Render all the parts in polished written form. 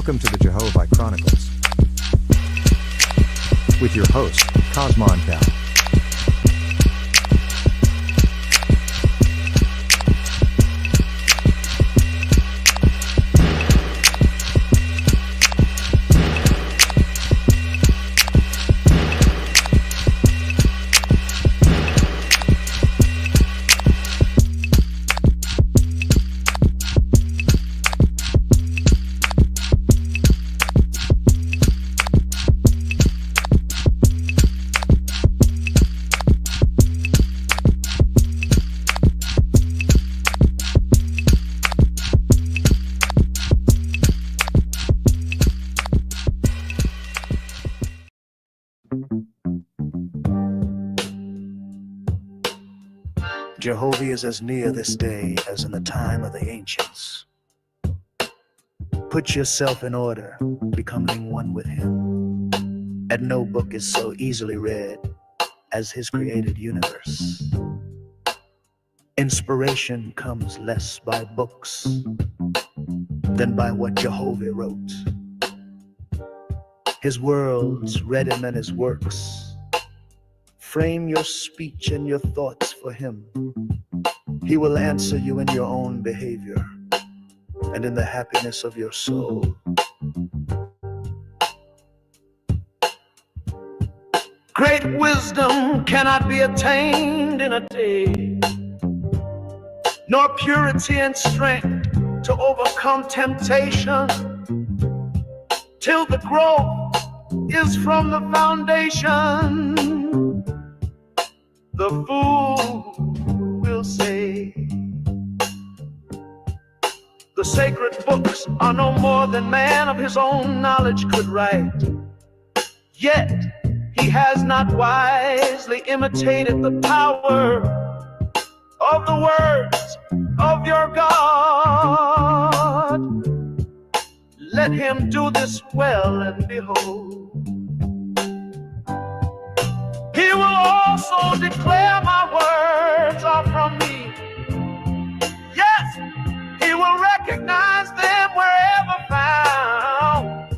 Welcome to the Jehovah Chronicles with your host, Cosmon Cal. Jehovah is as near this day as in the time of the ancients. Put yourself in order, becoming one with him. And no book is so easily read as his created universe. Inspiration comes less by books than by what Jehovah wrote. His worlds read him and his works. Frame your speech and your thoughts for him. He will answer you in your own behavior and in the happiness of your soul. Great wisdom cannot be attained in a day, nor purity and strength to overcome temptation, till the growth is from the foundation. The fool will say, the sacred books are no more than man of his own knowledge could write. Yet he has not wisely imitated the power of the words of your God. Let him do this well, and behold, he will also declare my words are from me. Yes, he will recognize them wherever found.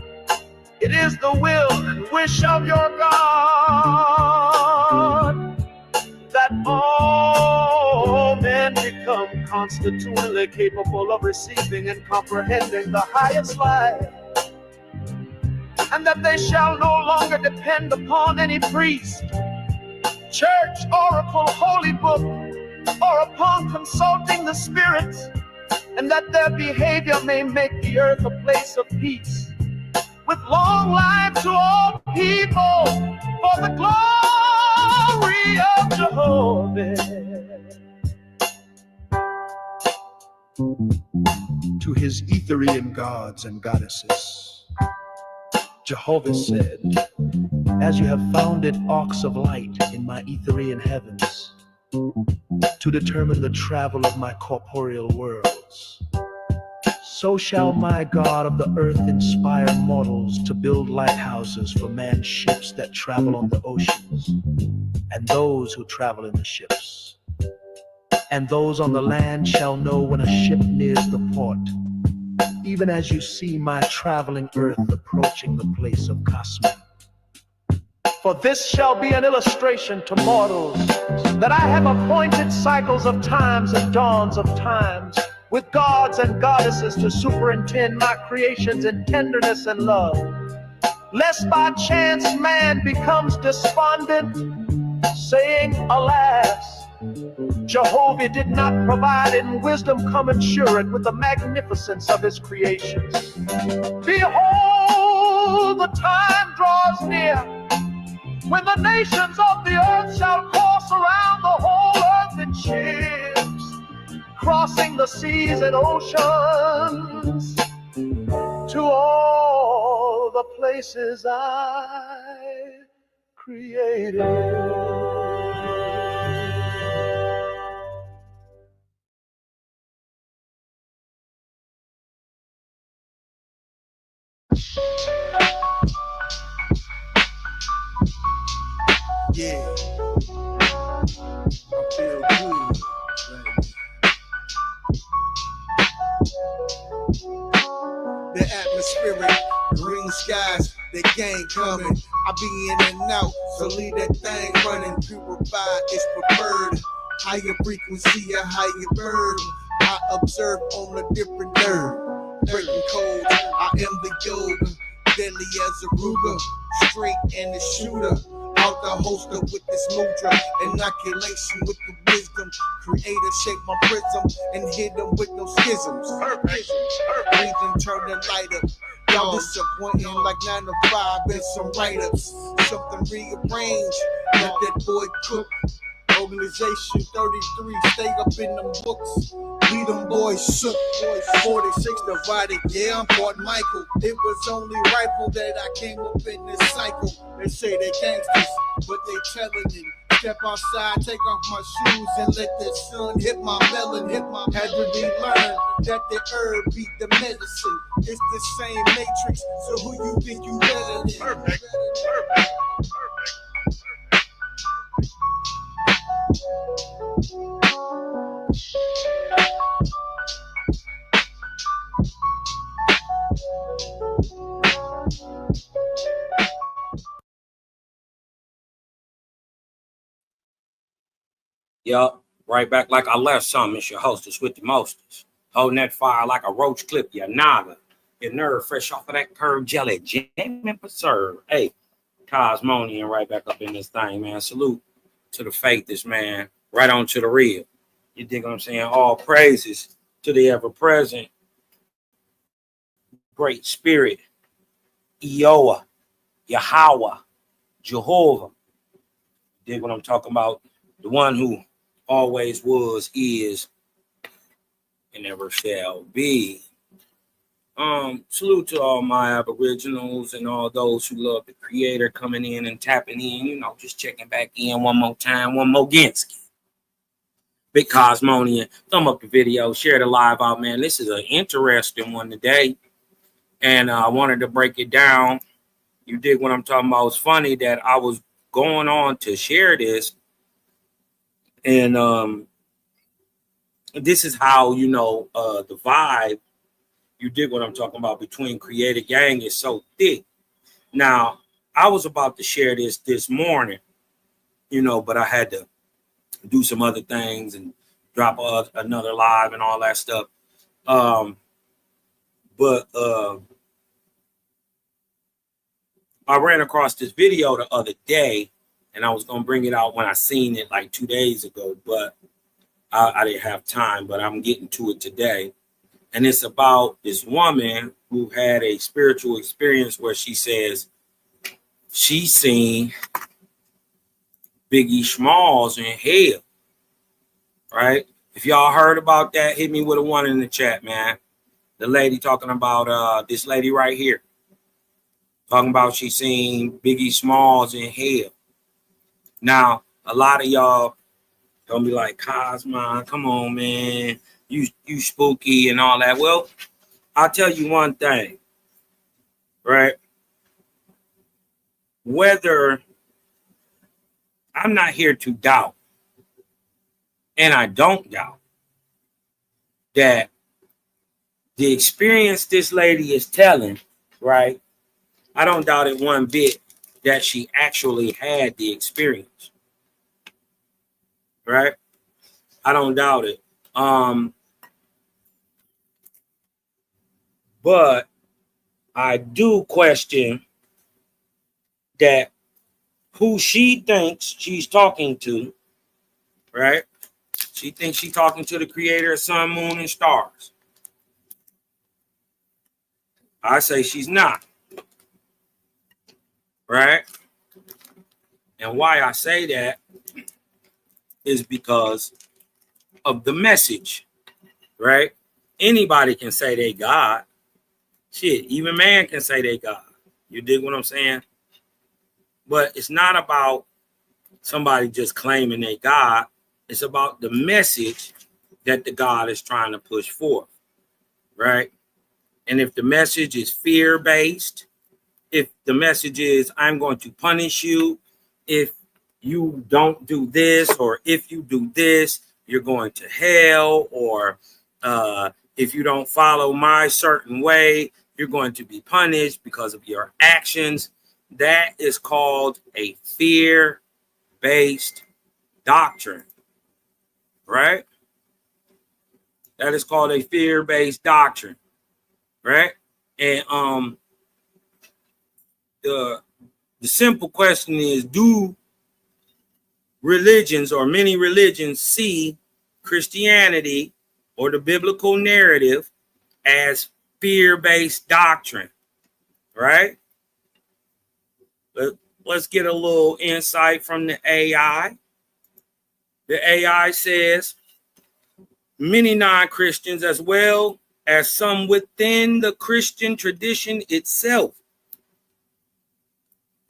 It is the will and wish of your God that all men become constitutionally capable of receiving and comprehending the highest life, and that they shall no longer depend upon any priest, church, oracle, holy book, or upon consulting the spirits, and that their behavior may make the earth a place of peace, with long life to all people, for the glory of Jehovah. To his Etherian gods and goddesses, Jehovah said, as you have founded arcs of light in my Etherian heavens to determine the travel of my corporeal worlds, so shall my God of the earth inspire mortals to build lighthouses for man's ships that travel on the oceans, and those who travel in the ships. And those on the land shall know when a ship nears the port, even as you see my traveling earth approaching the place of Cosmon. For this shall be an illustration to mortals, that I have appointed cycles of times and dawns of times, with gods and goddesses to superintend my creations in tenderness and love, lest by chance man becomes despondent, saying, alas, Jehovah did not provide in wisdom commensurate with the magnificence of his creations. Behold, the time draws near when the nations of the earth shall course around the whole earth in ships, crossing the seas and oceans to all the places I created. Yeah, I feel good right now. The atmospheric the gang coming. I be in and out, so leave that thing running. Purified is preferred. Higher frequency, a higher bird. I observe on a different nerve. Breaking codes, I am the yoga. Deadly as a Ruger, straight and the shooter. Out the holster with this mudra. Inoculation with the wisdom. Creator shape my prism and hit them with no schisms. Breathe and turn the light up. Y'all disappointing like 9 to 5 and some write-ups. Something rearranged. Let that boy cook. Organization 33, stay up in them books. Lead them boys shook. 46 divided, yeah, I'm Fort Michael. It was only rifle that I came up in this cycle. They say they gangsters, but they telling it. Step outside, take off my shoes, and let the sun hit my melon. Had to relearn that the herb beat the medicine. It's the same matrix, so who you think you better than? Perfect. Yup, right back like I left some. It's your hostess with the mostest. Holding that fire like a roach clip, your naga. Your nerve fresh off of that curved jelly. Jam and preserve. Hey, Cosmonian right back up in this thing, man. Salute to the faithist, man. Right on to the real. You dig what I'm saying? All praises to the ever-present Great Spirit, Eoah, Yahweh, Jehovah. Dig what I'm talking about? The one who always was, is, and never shall be. Salute to all my aboriginals and all those who love the creator coming in and tapping in, you know, just checking back in one more time, one more Ginsky. Big Cosmonian, thumb up the video, share the live out, man. This is an interesting one today. And I wanted to break it down. You dig what I'm talking about? It's funny that I was going on to share this. And this is how, you know, the vibe, you dig what I'm talking about, between Creator Gang is so thick. Now, I was about to share this morning, you know, but I had to do some other things and drop another live and all that stuff. But I ran across this video the other day, and I was going to bring it out when I seen it like 2 days ago, but I didn't have time, but I'm getting to it today. And it's about this woman who had a spiritual experience where she says she seen Biggie Smalls in hell, right? If y'all heard about that, hit me with a 1 in the chat, man. The lady talking about this lady right here. Talking about she seen Biggie Smalls in hell. Now, a lot of y'all gonna be like, Cosmo, come on, man. You spooky and all that. Well, I'll tell you one thing, right? Whether I'm not here to doubt, and I don't doubt, that the experience this lady is telling, right? I don't doubt it one bit that she actually had the experience, right? I don't doubt it. But I do question that who she thinks she's talking to, right? She thinks she's talking to the creator of sun, moon, and stars. I say she's not, right? And why I say that is because of the message, right? Anybody can say they God. Shit, even man can say they God. You dig what I'm saying? But it's not about somebody just claiming they God. It's about the message that the God is trying to push forth, right? And if the message is fear-based, if the message is I'm going to punish you, if you don't do this, or if you do this, you're going to hell, or if you don't follow my certain way, You're going to be punished because of your actions. That is called a fear-based doctrine, right? That is called a fear-based doctrine, right? And the simple question is, do religions or many religions see Christianity or the biblical narrative as fear-based doctrine, right? Let's get a little insight from the AI. The AI says many non-Christians, as well as some within the Christian tradition itself,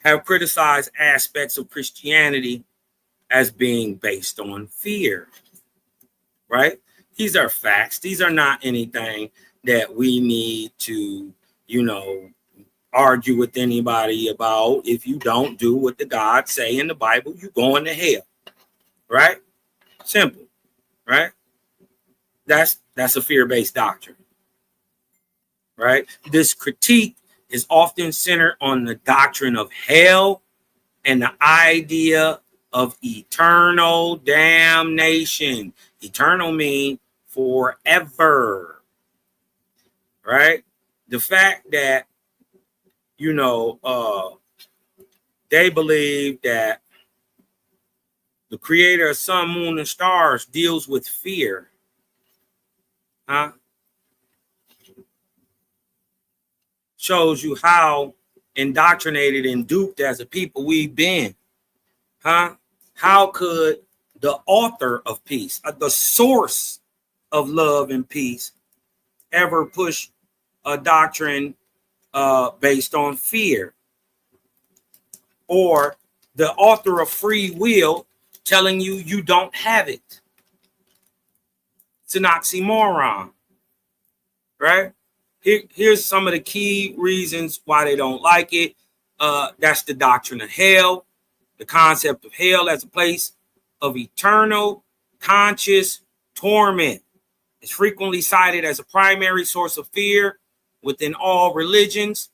have criticized aspects of Christianity as being based on fear, right? These are facts. These are not anything that we need to, argue with anybody about. If you don't do what the God say in the Bible, you're going to hell, right? Simple, right? That's a fear-based doctrine, right? This critique is often centered on the doctrine of hell and the idea of eternal damnation. Eternal means forever, right? The fact that, they believe that the creator of sun, moon, and stars deals with fear, huh? Shows you how indoctrinated and duped as a people we've been, huh? How could the author of peace, the source of love and peace, ever push a doctrine based on fear? Or the author of free will telling you you don't have it. It's an oxymoron, right? Here's some of the key reasons why they don't like it. That's the doctrine of hell, the concept of hell as a place of eternal conscious torment. It's frequently cited as a primary source of fear within all religions.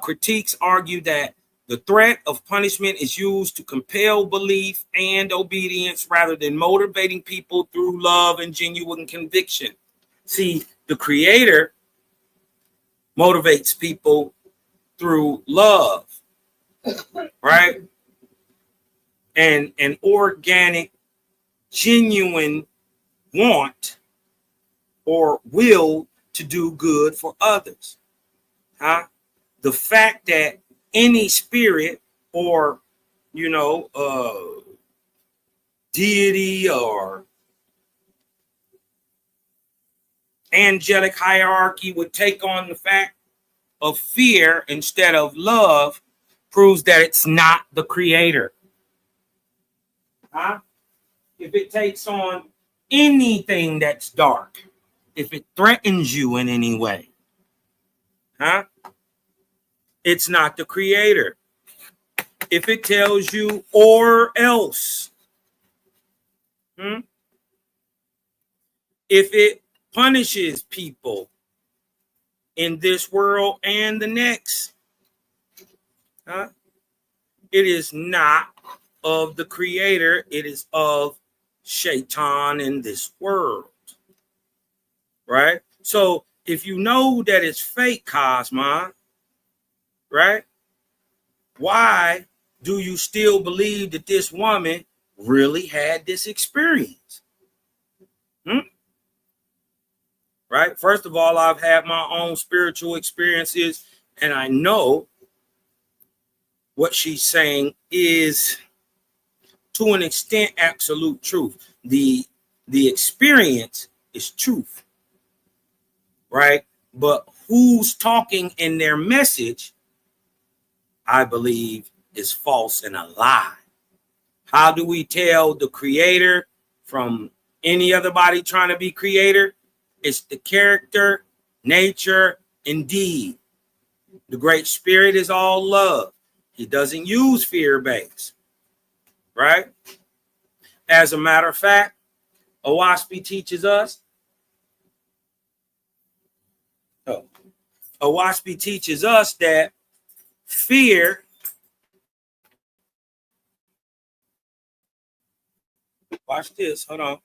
Critiques argue that the threat of punishment is used to compel belief and obedience rather than motivating people through love and genuine conviction. See, the Creator motivates people through love, right? And an organic, genuine want or will to do good for others, huh? The fact that any spirit or, deity or angelic hierarchy would take on the fact of fear instead of love proves that it's not the creator. Huh? If it takes on anything that's dark, if it threatens you in any way, huh? It's not the creator. If it tells you or else, if it punishes people in this world and the next, huh? It is not of the creator. It is of Shaitan in this world, right? So if you know that it's fake, Cosmon, right? Why do you still believe that this woman really had this experience? Right? First of all, I've had my own spiritual experiences, and I know what she's saying is, to an extent, absolute truth. The experience is truth, right? But who's talking in their message, I believe, is false and a lie. How do we tell the creator from any other body trying to be creator? It's the character, nature, and deed. The Great Spirit is all love. He doesn't use fear-based, right? As a matter of fact, Owaspi teaches us. Owaspy teaches us that fear watch this, hold on,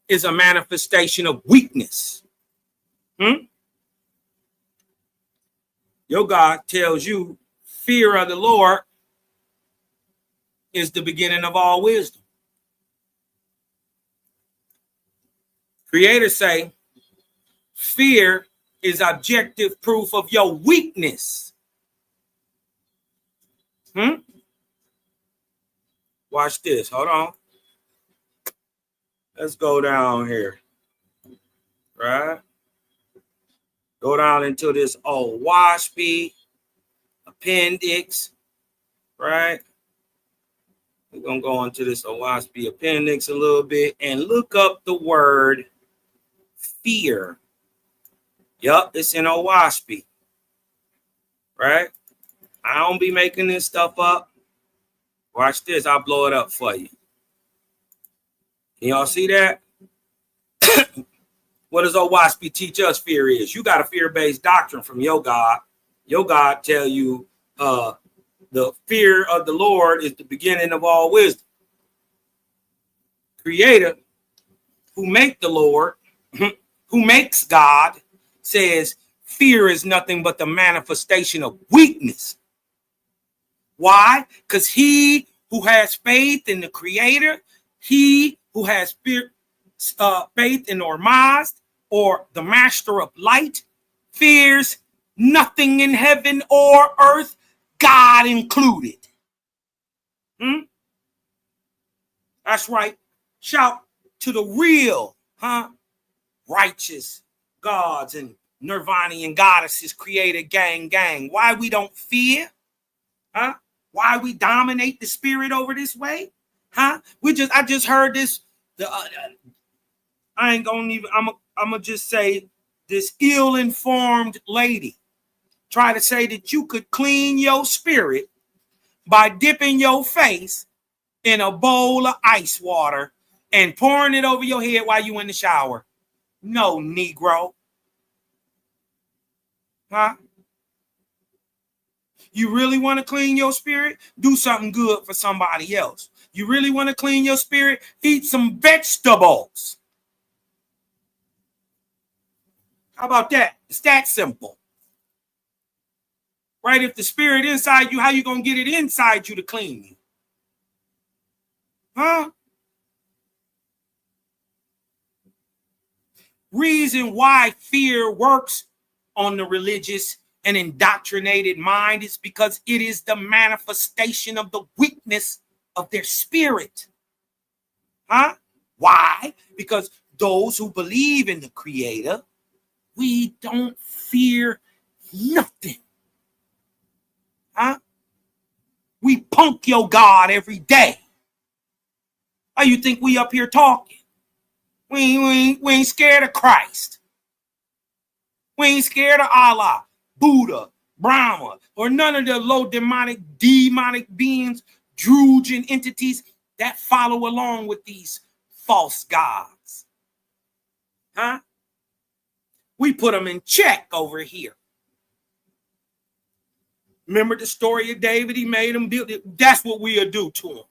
is a manifestation of weakness. Your God tells you fear of the Lord is the beginning of all wisdom. Creators say fear is objective proof of your weakness. Watch this. Hold on. Let's go down here. Right? Go down into this Owaspy appendix. Right? We're going to go into this Owaspy appendix a little bit and look up the word fear. Yup, it's in Owaspy. Right? I don't be making this stuff up. Watch this. I'll blow it up for you. Can y'all see that? What does Owaspy teach us fear is? You got a fear-based doctrine from your God. Your God tell you the fear of the Lord is the beginning of all wisdom. Creator, who make the Lord, who makes God, says fear is nothing but the manifestation of weakness. Why? Because he who has faith in the Creator, he who has faith in Ormazd, or the Master of Light, fears nothing in heaven or earth, God included. That's right. Shout to the real, righteous gods and Nirvanian goddesses, created gang. Why we don't fear? Why we dominate the spirit over this way? I just heard this. I ain't gonna even. I'm gonna just say this ill-informed lady try to say that you could clean your spirit by dipping your face in a bowl of ice water and pouring it over your head while you in the shower. No, Negro. You really want to clean your spirit? Do something good for somebody else. You really want to clean your spirit? Eat some vegetables. How about that? It's that simple. Right? If the spirit inside you, how you going to get it inside you to clean you? Reason why fear works on the religious and indoctrinated mind is because it is the manifestation of the weakness of their spirit. Why? Because those who believe in the Creator, we don't fear nothing. We punk your God every day. How you think we up here talking? We ain't scared of Christ. We ain't scared of Allah, Buddha, Brahma, or none of the low demonic beings, Druidian entities that follow along with these false gods. We put them in check over here. Remember the story of David? He made him build it. That's what we'll do to him.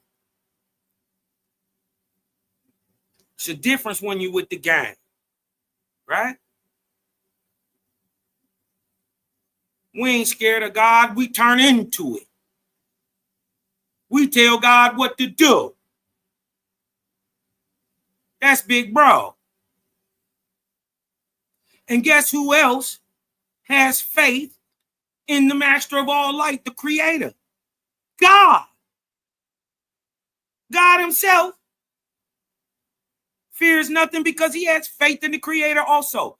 It's a difference when you with the gang, right? We ain't scared of God. We turn into it. We tell God what to do. That's big bro. And guess who else has faith in the Master of all light, the Creator? God. God himself fears nothing because he has faith in the Creator also.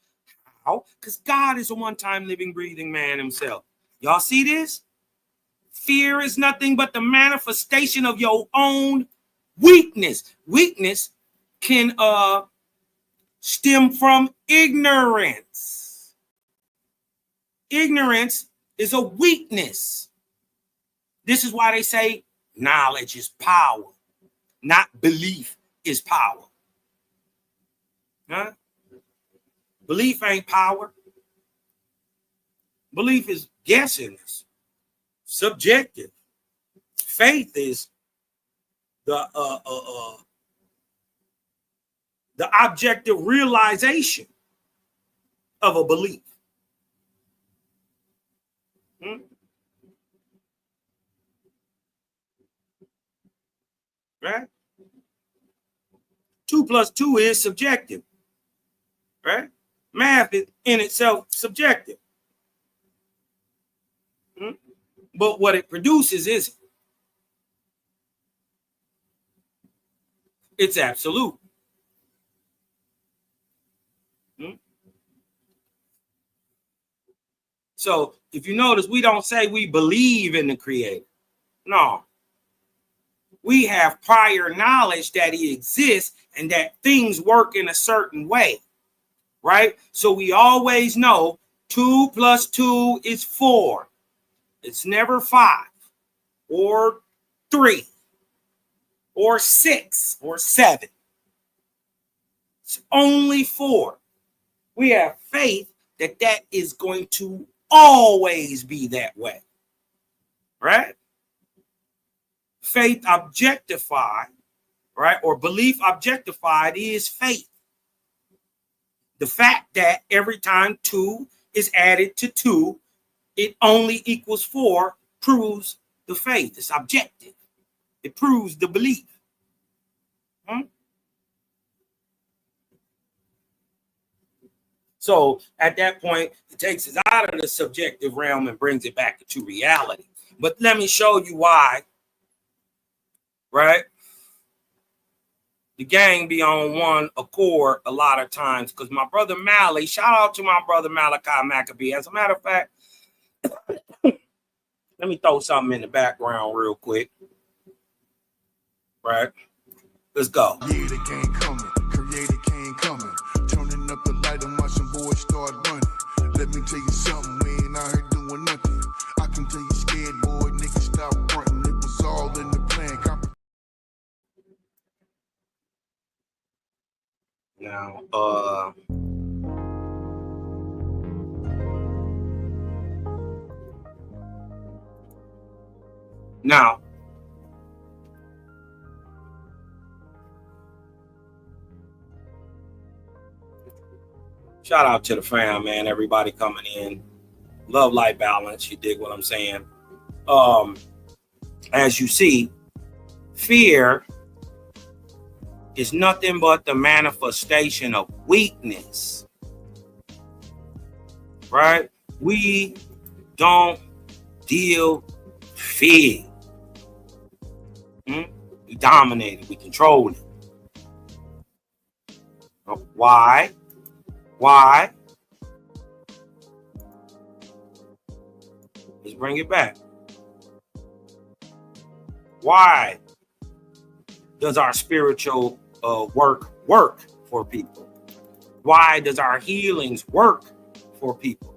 How? Because God is a one-time living, breathing man himself. Y'all see this? Fear is nothing but the manifestation of your own weakness. Weakness can stem from ignorance. Ignorance is a weakness. This is why they say knowledge is power, not belief is power. Belief ain't power. Belief is guessing, it's subjective. Faith is the objective realization of a belief. Right? 2 plus 2 is subjective. Right? Math is in itself subjective. But what it produces is it's absolute. So if you notice, we don't say we believe in the Creator. No. We have prior knowledge that he exists and that things work in a certain way. Right? So we always know 2 plus 2 is 4. It's never 5 or 3 or 6 or 7. It's only 4. We have faith that that is going to always be that way. Right? Faith objectified, right? Or belief objectified is faith. The fact that every time 2 is added to 2, it only equals 4 proves the faith. It's objective. It proves the belief. So at that point, it takes us out of the subjective realm and brings it back to reality. But let me show you why, right? The gang be on one accord a lot of times because my brother Mally, shout out to my brother Malachi Maccabee. As a matter of fact, let me throw something in the background real quick. Right? Let's go. Yeah, the gang coming, creator king coming. Turning up the light and watching boys start running. Let me tell you something, we ain't out here doing nothing. I can tell you scared, boy, niggas stop fronting. It was all in the plan. Now, shout out to the fam, man. Everybody coming in. Love, life, balance. You dig what I'm saying? As you see, fear is nothing but the manifestation of weakness. Right? We don't deal fear. We dominate it. We control it. Why? Why? Let's bring it back. Why does our spiritual work for people? Why does our healings work for people?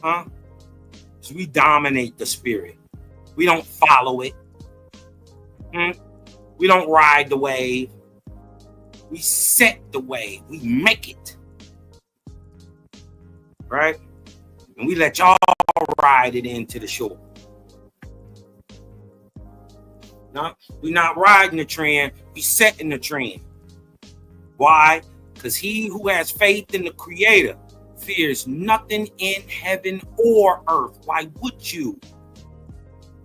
Because we dominate the spirit. We don't follow it. We don't ride the wave. We set the wave. We make it. Right? And we let y'all ride it into the shore. No, we're not riding the trend. We setting the trend. Why? Because he who has faith in the Creator fears nothing in heaven or earth. Why would you?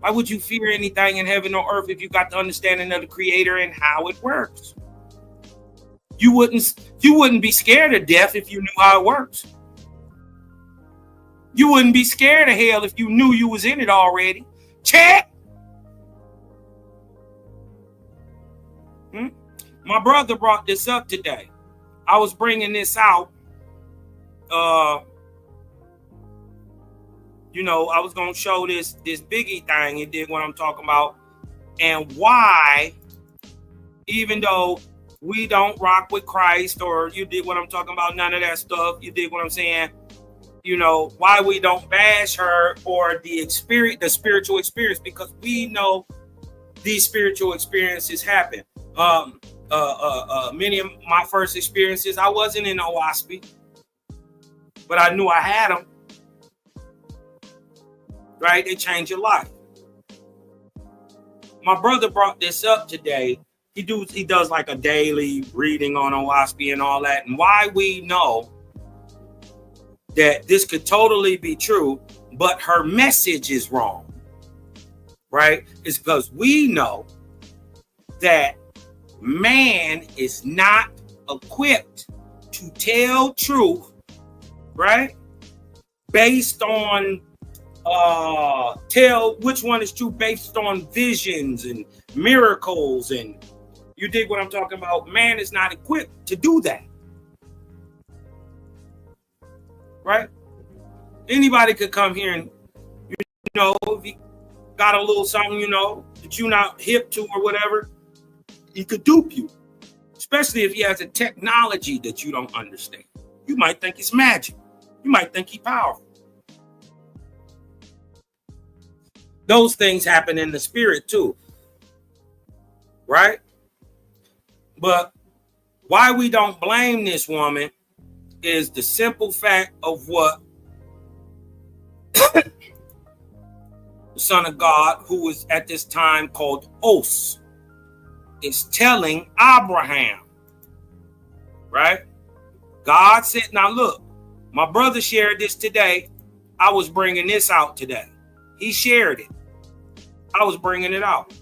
Why would you fear anything in heaven or earth if you got the understanding of the Creator and how it works? You wouldn't be scared of death if you knew how it works. You wouldn't be scared of hell if you knew you was in it already. Check. My brother brought this up today. I was bringing this out. I was going to show this Biggie thing. You dig what I'm talking about? And why, even though we don't rock with Christ, or you dig what I'm talking about, none of that stuff, you dig what I'm saying? Why we don't bash her or the spiritual experience, because we know these spiritual experiences happen. Many of my first experiences, I wasn't in no OSPI, but I knew I had them. right? They change your life. My brother brought this up today. He does like a daily reading on OWASP and all that. And why we know that this could totally be true, but her message is wrong, right? It's because we know that man is not equipped to tell truth, right? Based on tell which one is true based on visions and miracles, and you dig what I'm talking about? Man is not equipped to do that, right? Anybody could come here and, you know, if you got a little something, you know, that you're not hip to or whatever, he could dupe you, especially if he has a technology that you don't understand. You might think it's magic. You might think he's powerful. Those things happen in the spirit too, right? But why we don't blame this woman is the simple fact of what the Son of God, who was at this time called Os, is telling Abraham, right? God said, now look, my brother shared this today. I was bringing this out today. He shared it. I was bringing it out.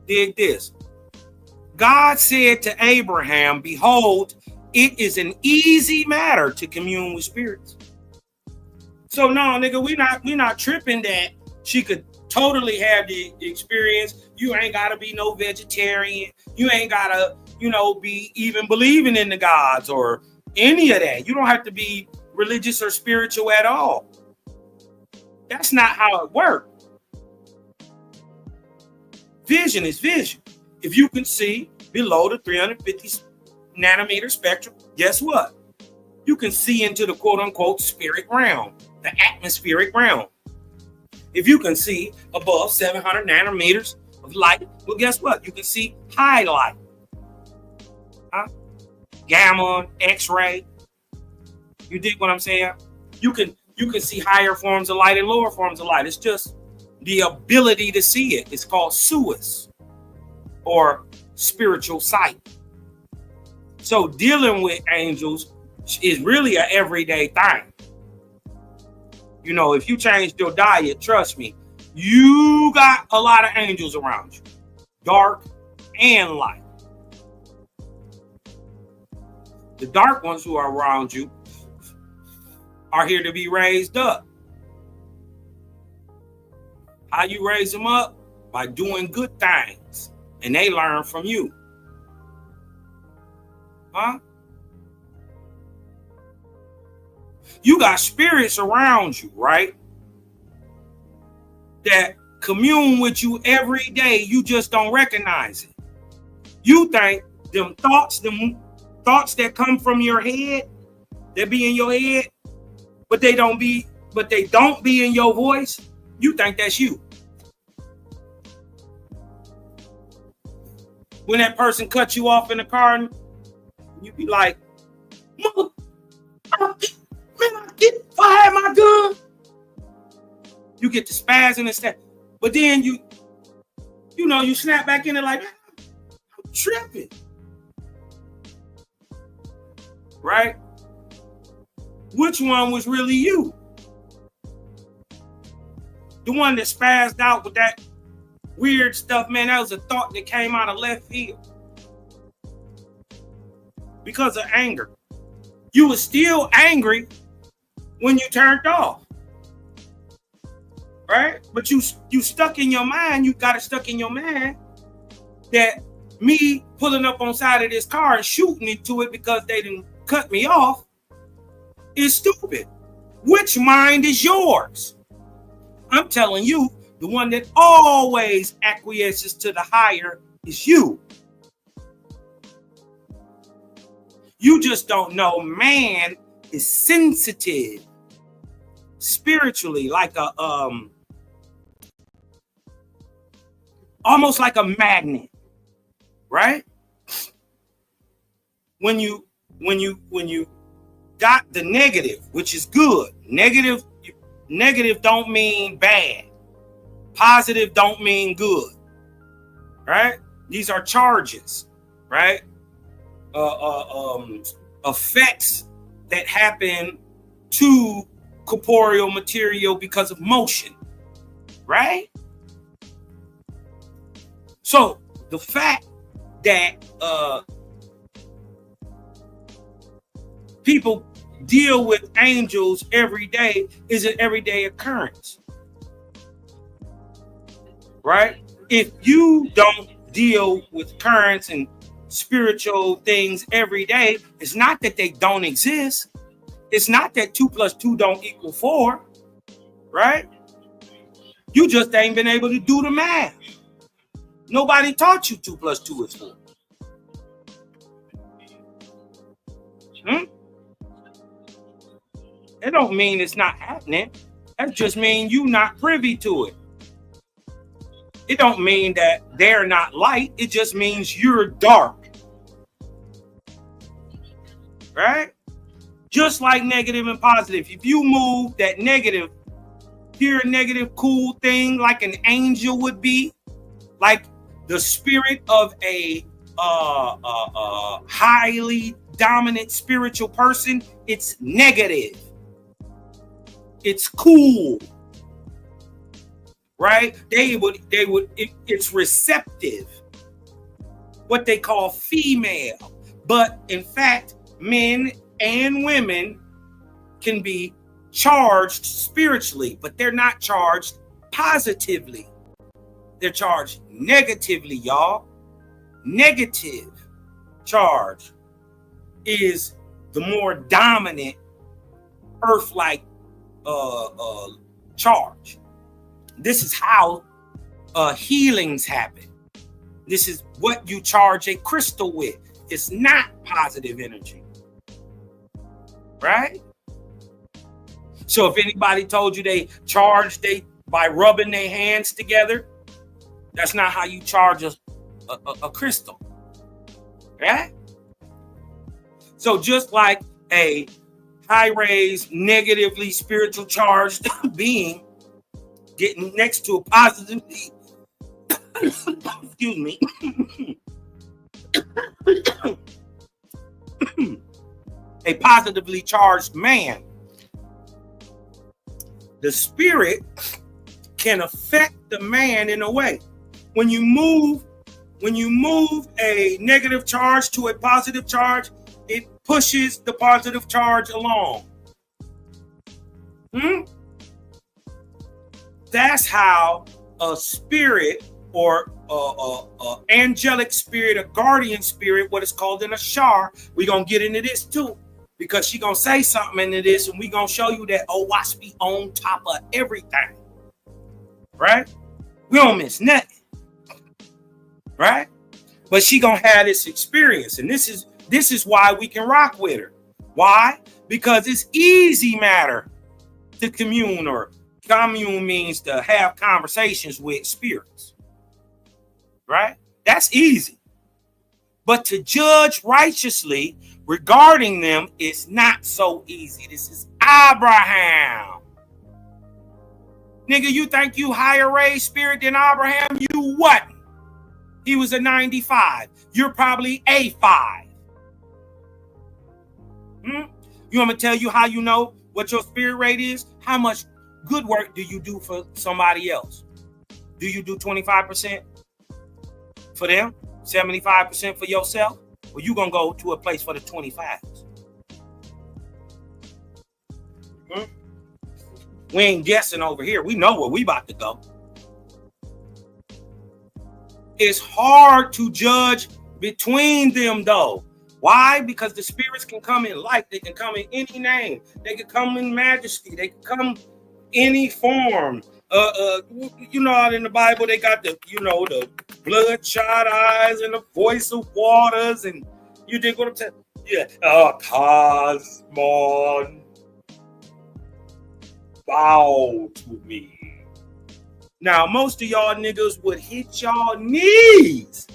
Dig this. God said to Abraham, behold, it is an easy matter to commune with spirits. So no, nigga, we not tripping that she could totally have the experience. You ain't gotta be no vegetarian. You ain't gotta, you know, be even believing in the gods or any of that. You don't have to be religious or spiritual at all. That's not how it works. Vision is vision. If you can see below the 350 nanometer spectrum, guess what? You can see into the quote unquote spirit realm, the atmospheric realm. If you can see above 700 nanometers of light, well, guess what? You can see high light, gamma, X-ray. You dig what I'm saying? You can see higher forms of light and lower forms of light. It's just the ability to see it. It's called suis, or spiritual sight. So dealing with angels is really an everyday thing. You know, if you changed your diet, trust me, you got a lot of angels around you, dark and light. The dark ones who are around you are here to be raised up. How you raise them up? By doing good things. And they learn from you. Huh? You got spirits around you, right? That commune with you every day. You just don't recognize it. You think them thoughts that come from your head, they be in your head, but they don't be in your voice. You think that's you. When that person cuts you off in the car, and you be like, "Mother, if I had my gun," you get the spazzing and stuff. But then you snap back in it like, I'm tripping, right? Which one was really you? The one that spazzed out with that weird stuff, man, that was a thought that came out of left field because of anger. You were still angry when you turned off, right? But you stuck in your mind. You got it stuck in your mind that me pulling up on side of this car and shooting into it because they didn't cut me off is stupid. Which mind is yours? I'm telling you, the one that always acquiesces to the higher is you. You just don't know man is sensitive spiritually, like a almost like a magnet, right? When you got the negative, which is good, negative, Negative don't mean bad. Positive don't mean good. Right? These are charges, right? Effects that happen to corporeal material because of motion, right? So the fact that people deal with angels every day is an everyday occurrence, right? If you don't deal with currents and spiritual things every day, it's not that they don't exist. It's not that 2 + 2 don't equal 4, right? You just ain't been able to do the math. Nobody taught you 2 + 2 is 4. It don't mean it's not happening. That just means you not privy to it. It don't mean that they're not light. It just means you're dark. Right? Just like negative and positive. If you move that negative, pure negative, cool thing like an angel would be, like the spirit of a highly dominant spiritual person, it's negative. It's cool. Right? It's receptive. What they call female. But in fact, men and women can be charged spiritually, but they're not charged positively. They're charged negatively, y'all. Negative charge is the more dominant earth-like charge. This is how healings happen. This is what you charge a crystal with. It's not positive energy. Right? So if anybody told you they charge by rubbing their hands together, that's not how you charge a crystal. Right? So just like a high-raised, negatively spiritual charged being getting next to a positively excuse me a positively charged man, the spirit can affect the man in a way. When you move a negative charge to a positive charge, it pushes the positive charge along. That's how a spirit or angelic spirit, a guardian spirit, what is called an Ashar. We're going to get into this too, because she's going to say something into this and we're going to show you that Owas be on top of everything. Right? We don't miss nothing. Right? But she going to have this experience, and this is why we can rock with her. Why? Because it's easy matter to commune, or commune means to have conversations with spirits. Right? That's easy. But to judge righteously regarding them is not so easy. This is Abraham. Nigga, you think you higher raised spirit than Abraham? You wasn't. He was a 95. You're probably a 5. You want me to tell you how you know what your spirit rate is? How much good work do you do for somebody else? Do you do 25% for them? 75% for yourself? Or you gonna go to a place for the 25s? We ain't guessing over here. We know where we about to go. It's hard to judge between them though. Why? Because the spirits can come in light. They can come in any name. They can come in majesty. They can come any form. You know, out in the Bible, they got the bloodshot eyes and the voice of waters. And you dig what I'm saying? Yeah. Cosmon, bow to me. Now, most of y'all niggas would hit y'all knees.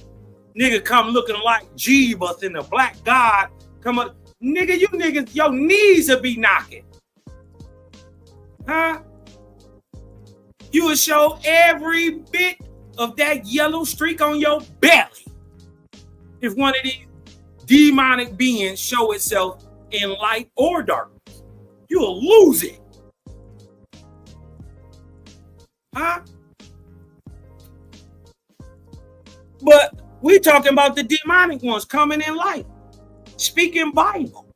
Nigga come looking like Jehovah in the black god. Come up, nigga, you niggas, your knees will be knocking. Huh? You will show every bit of that yellow streak on your belly if one of these demonic beings show itself in light or darkness. You'll lose it. Huh? But we're talking about the demonic ones coming in light, speaking Bible,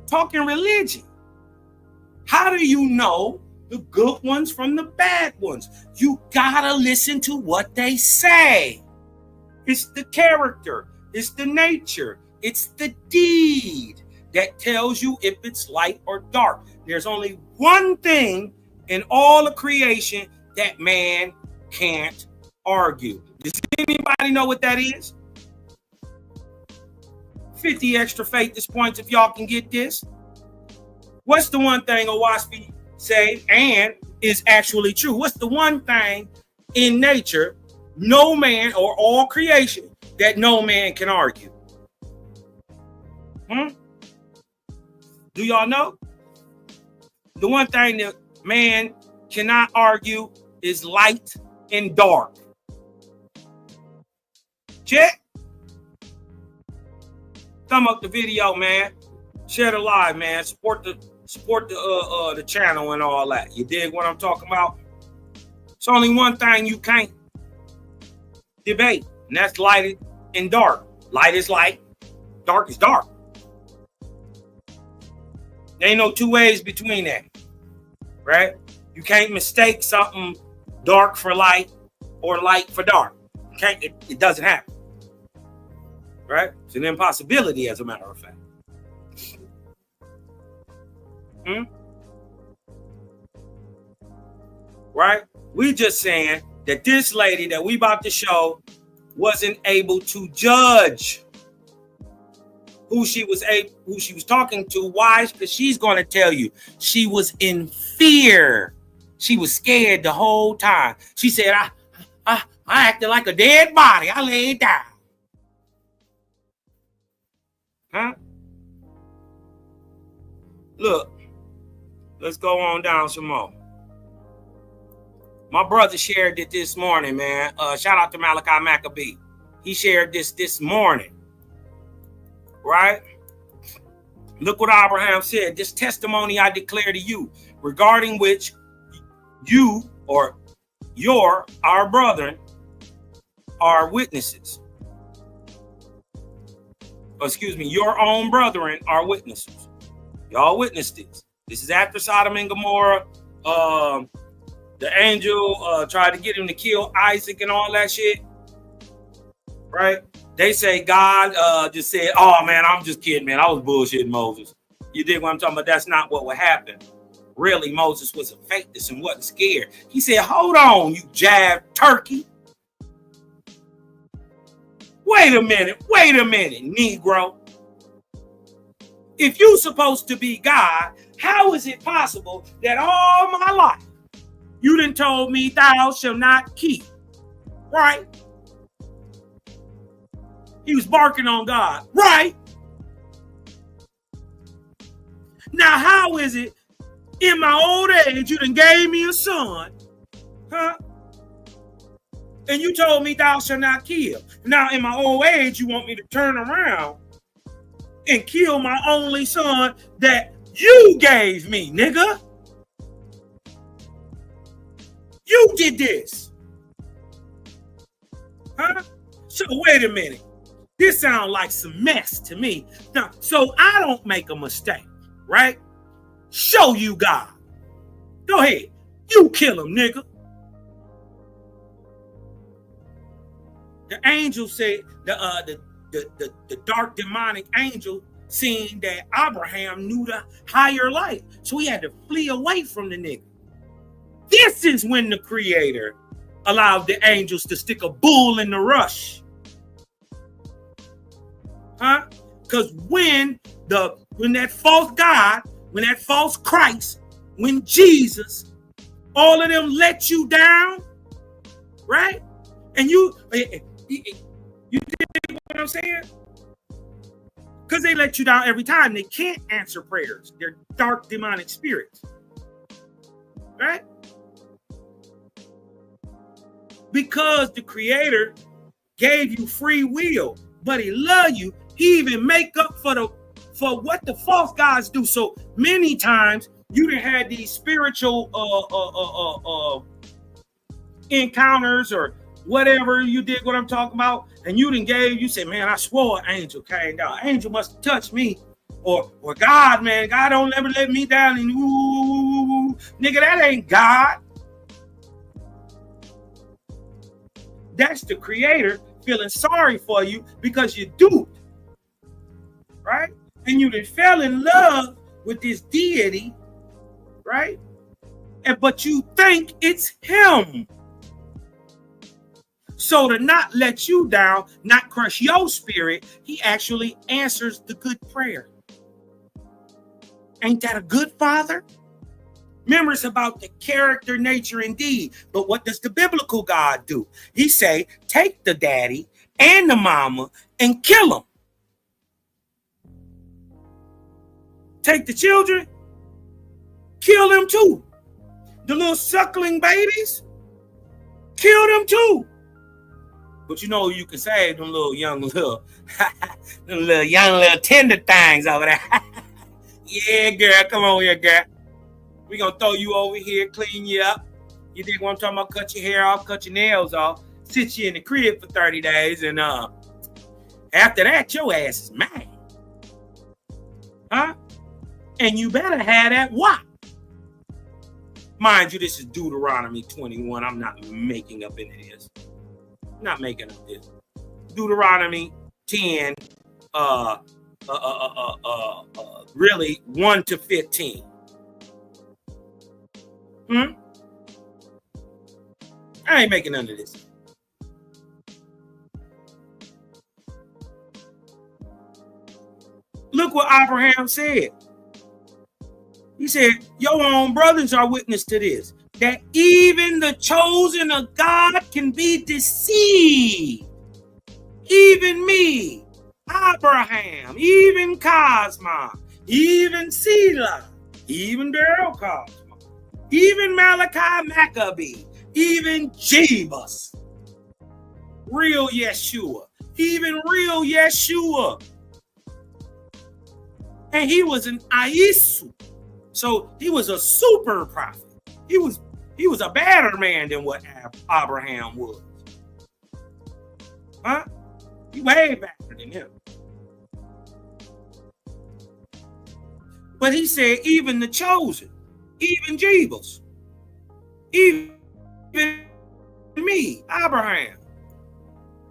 talking religion. How do you know the good ones from the bad ones? You gotta listen to what they say. It's the character, it's the nature, it's the deed that tells you if it's light or dark. There's only one thing in all of creation that man can't argue. Does anybody know what that is? 50 extra faith points if y'all can get this. What's the one thing Owaspi say and is actually true? What's the one thing in nature, no man or all creation, that no man can argue? Do y'all know? The one thing that man cannot argue is light and dark. Check. Thumb up the video, man. Share the live, man. Support the channel and all that. You dig what I'm talking about? It's only one thing you can't debate, and that's light and dark. Light is light, dark is dark. There ain't no two ways between that, right? You can't mistake something dark for light or light for dark. You can't. It doesn't happen, right? It's an impossibility, as a matter of fact. Right? We just saying that this lady that we about to show wasn't able to judge who she was talking to. Why? Because she's going to tell you she was in fear. She was scared the whole time. She said, I acted like a dead body. I laid down. Huh? Look, let's go on down some more. My brother shared it this morning, man. Shout out to Malachi Maccabee. He shared this morning. Right? Look what Abraham said. This testimony I declare to you, regarding which you or our brethren are witnesses. Your own brethren are witnesses. Y'all witnessed this. This is after Sodom and Gomorrah. The angel tried to get him to kill Isaac and all that shit. Right? They say God just said, oh, man, I'm just kidding, man. I was bullshitting Moses. You dig what I'm talking about? That's not what would happen. Really, Moses was a faithless and wasn't scared. He said, hold on, you jab turkey. Wait a minute, Negro. If you're supposed to be God, how is it possible that all my life you done told me thou shalt not keep? Right? He was barking on God. Right? Now, how is it in my old age you done gave me a son? Huh? And you told me thou shalt not kill. Now, in my old age, you want me to turn around and kill my only son that you gave me, nigga. You did this. Huh? So wait a minute. This sounds like some mess to me. Now, so I don't make a mistake, right? Show you God. Go ahead. You kill him, nigga. The angel said, the dark demonic angel seen that Abraham knew the higher light. So he had to flee away from the nigga. This is when the creator allowed the angels to stick a bull in the rush. Huh? Because when that false God, when that false Christ, when Jesus, all of them let you down, right? And you dig what I'm saying? Because they let you down every time. They can't answer prayers. They're dark demonic spirits. Right? because the creator gave you free will, but he love you. He even make up for what the false gods do. So many times you done had these spiritual encounters or whatever, you did what I'm talking about, and you said, man, I swore an angel came down. Angel must have touched me. Or God, man, God don't ever let me down. And nigga, that ain't God. That's the creator feeling sorry for you because you're duped, right? And you then fell in love with this deity, right? But you think it's him. So to not let you down, not crush your spirit, he actually answers the good prayer. Ain't that a good father? Remember, it's about the character, nature, and deed. But what does the biblical God do? He say, take the daddy and the mama and kill them. Take the children, kill them too. The little suckling babies, kill them too. But you know, you can save them little young little tender things over there. Yeah, girl, come on here, girl. We gonna throw you over here, clean you up. You think what I'm talking about? Cut your hair off, cut your nails off, sit you in the crib for 30 days, and after that, your ass is mad. Huh? And you better have that what? Mind you, this is Deuteronomy 21. I'm not making up any of this. I'm not making up this. Deuteronomy 10, really 1 to 15. I ain't making none of this. Look what Abraham said. He said, your own brothers are witness to this, that even the chosen of God can be deceived. Even me, Abraham, even Cosmo, even Selah, even Daryl Cosmo, even Malachi Maccabee, even Jebus, real Yeshua, even real Yeshua. And he was an Aisu. So he was a super prophet. He was a better man than what Abraham was. Huh? He way better than him. But he said, even the chosen, even Jebus, even me, Abraham,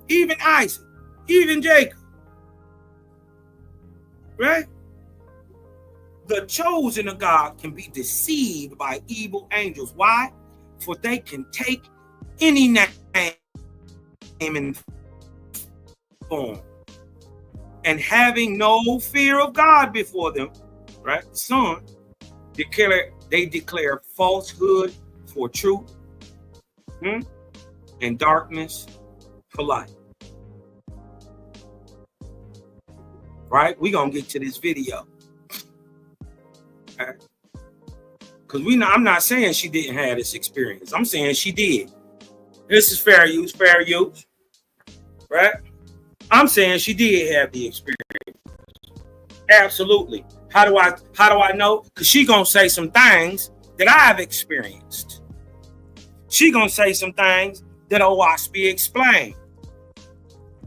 even Isaac, even Jacob. Right? The chosen of God can be deceived by evil angels. Why? For they can take any name and form. And having no fear of God before them, right? Son, they declare falsehood for truth, and darkness for light. Right? We're gonna get to this video. Because I'm not saying she didn't have this experience. I'm saying she did. This is fair use, right? I'm saying she did have the experience. Absolutely. How do I know? Because she gonna say some things that I've experienced. She gonna say some things that OWASP explained.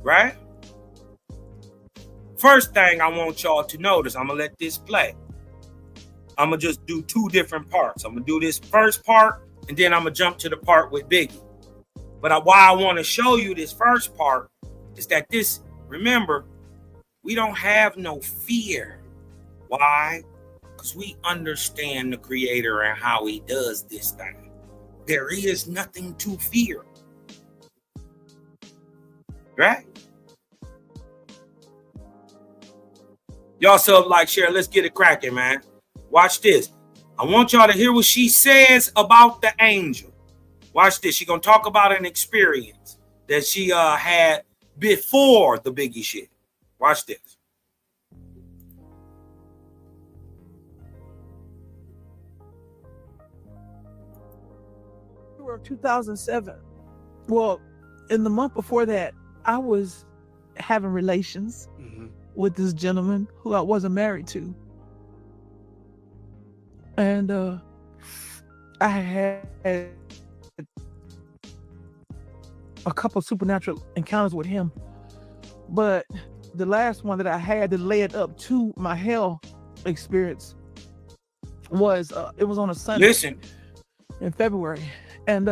Right? First thing I want y'all to notice, I'm gonna let this play. I'm going to just do two different parts. I'm going to do this first part, and then I'm going to jump to the part with Biggie. But why I want to show you this first part is that remember, we don't have no fear. Why? Because we understand the Creator and how he does this thing. There is nothing to fear. Right? Y'all sub, like, share. Let's get it cracking, man. Watch this. I want y'all to hear what she says about the angel. Watch this. She's going to talk about an experience that she had before the Biggie shit. Watch this. Of 2007, Well, in the month before that, I was having relations with this gentleman who I wasn't married to. And I had a couple supernatural encounters with him. But the last one that I had that led up to my hell experience was it was on a Sunday. Listen. In February. And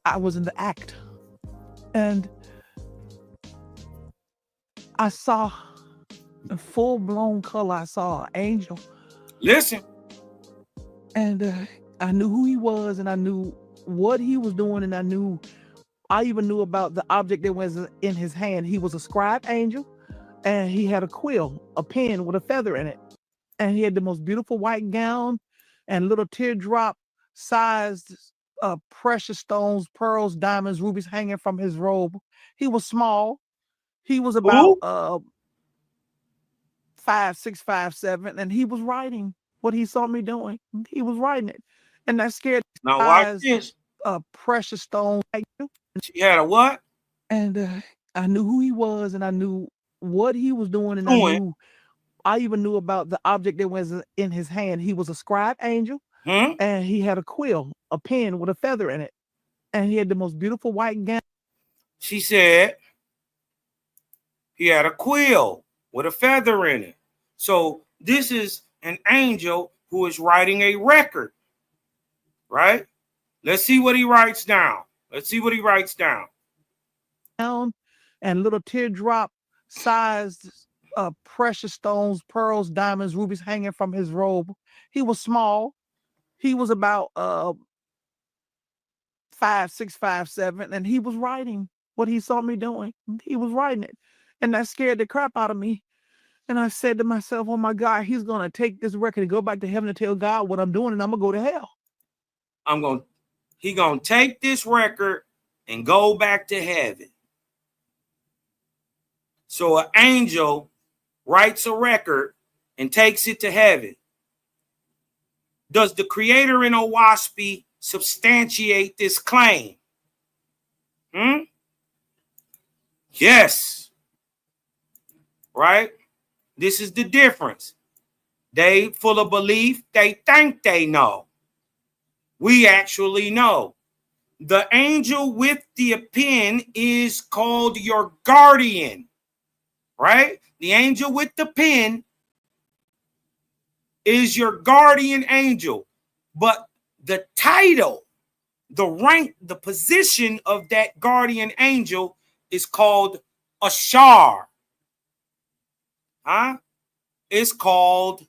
I was in the act. And I saw in full-blown color, I saw an angel. Listen. And I knew who he was, and I knew what he was doing, and I even knew about the object that was in his hand. He was a scribe angel, and he had a quill, a pen with a feather in it. And he had the most beautiful white gown and little teardrop sized precious stones, pearls, diamonds, rubies hanging from his robe. He was small. He was about 5'6", 5'7", and he was writing what he saw me doing. He was writing it, and that scared. Now watch this. Precious stones. She had a what? And I knew who he was, and I knew what he was doing, and I even knew about the object that was in his hand. He was a scribe angel, and he had a quill, a pen with a feather in it, and he had the most beautiful white gown. She said he had a quill with a feather in it. So this is an angel who is writing a record, right? Let's see what he writes down. Let's see what he writes down. And little teardrop sized precious stones, pearls, diamonds, rubies hanging from his robe. He was small. He was about 5'6", 5'7", and he was writing what he saw me doing. He was writing it, and that scared the crap out of me. And I said to myself, "Oh my God, he's gonna take this record and go back to heaven and tell God what I'm doing, and I'm gonna go to hell." He gonna take this record and go back to heaven. So an angel writes a record and takes it to heaven. Does the creator in Owaspy substantiate this claim? Yes. Right? This is the difference. They full of belief. They think they know. We actually know. The angel with the pen is called your guardian, right? The angel with the pen is your guardian angel. But the title, the rank, the position of that guardian angel is called Ashar. It's called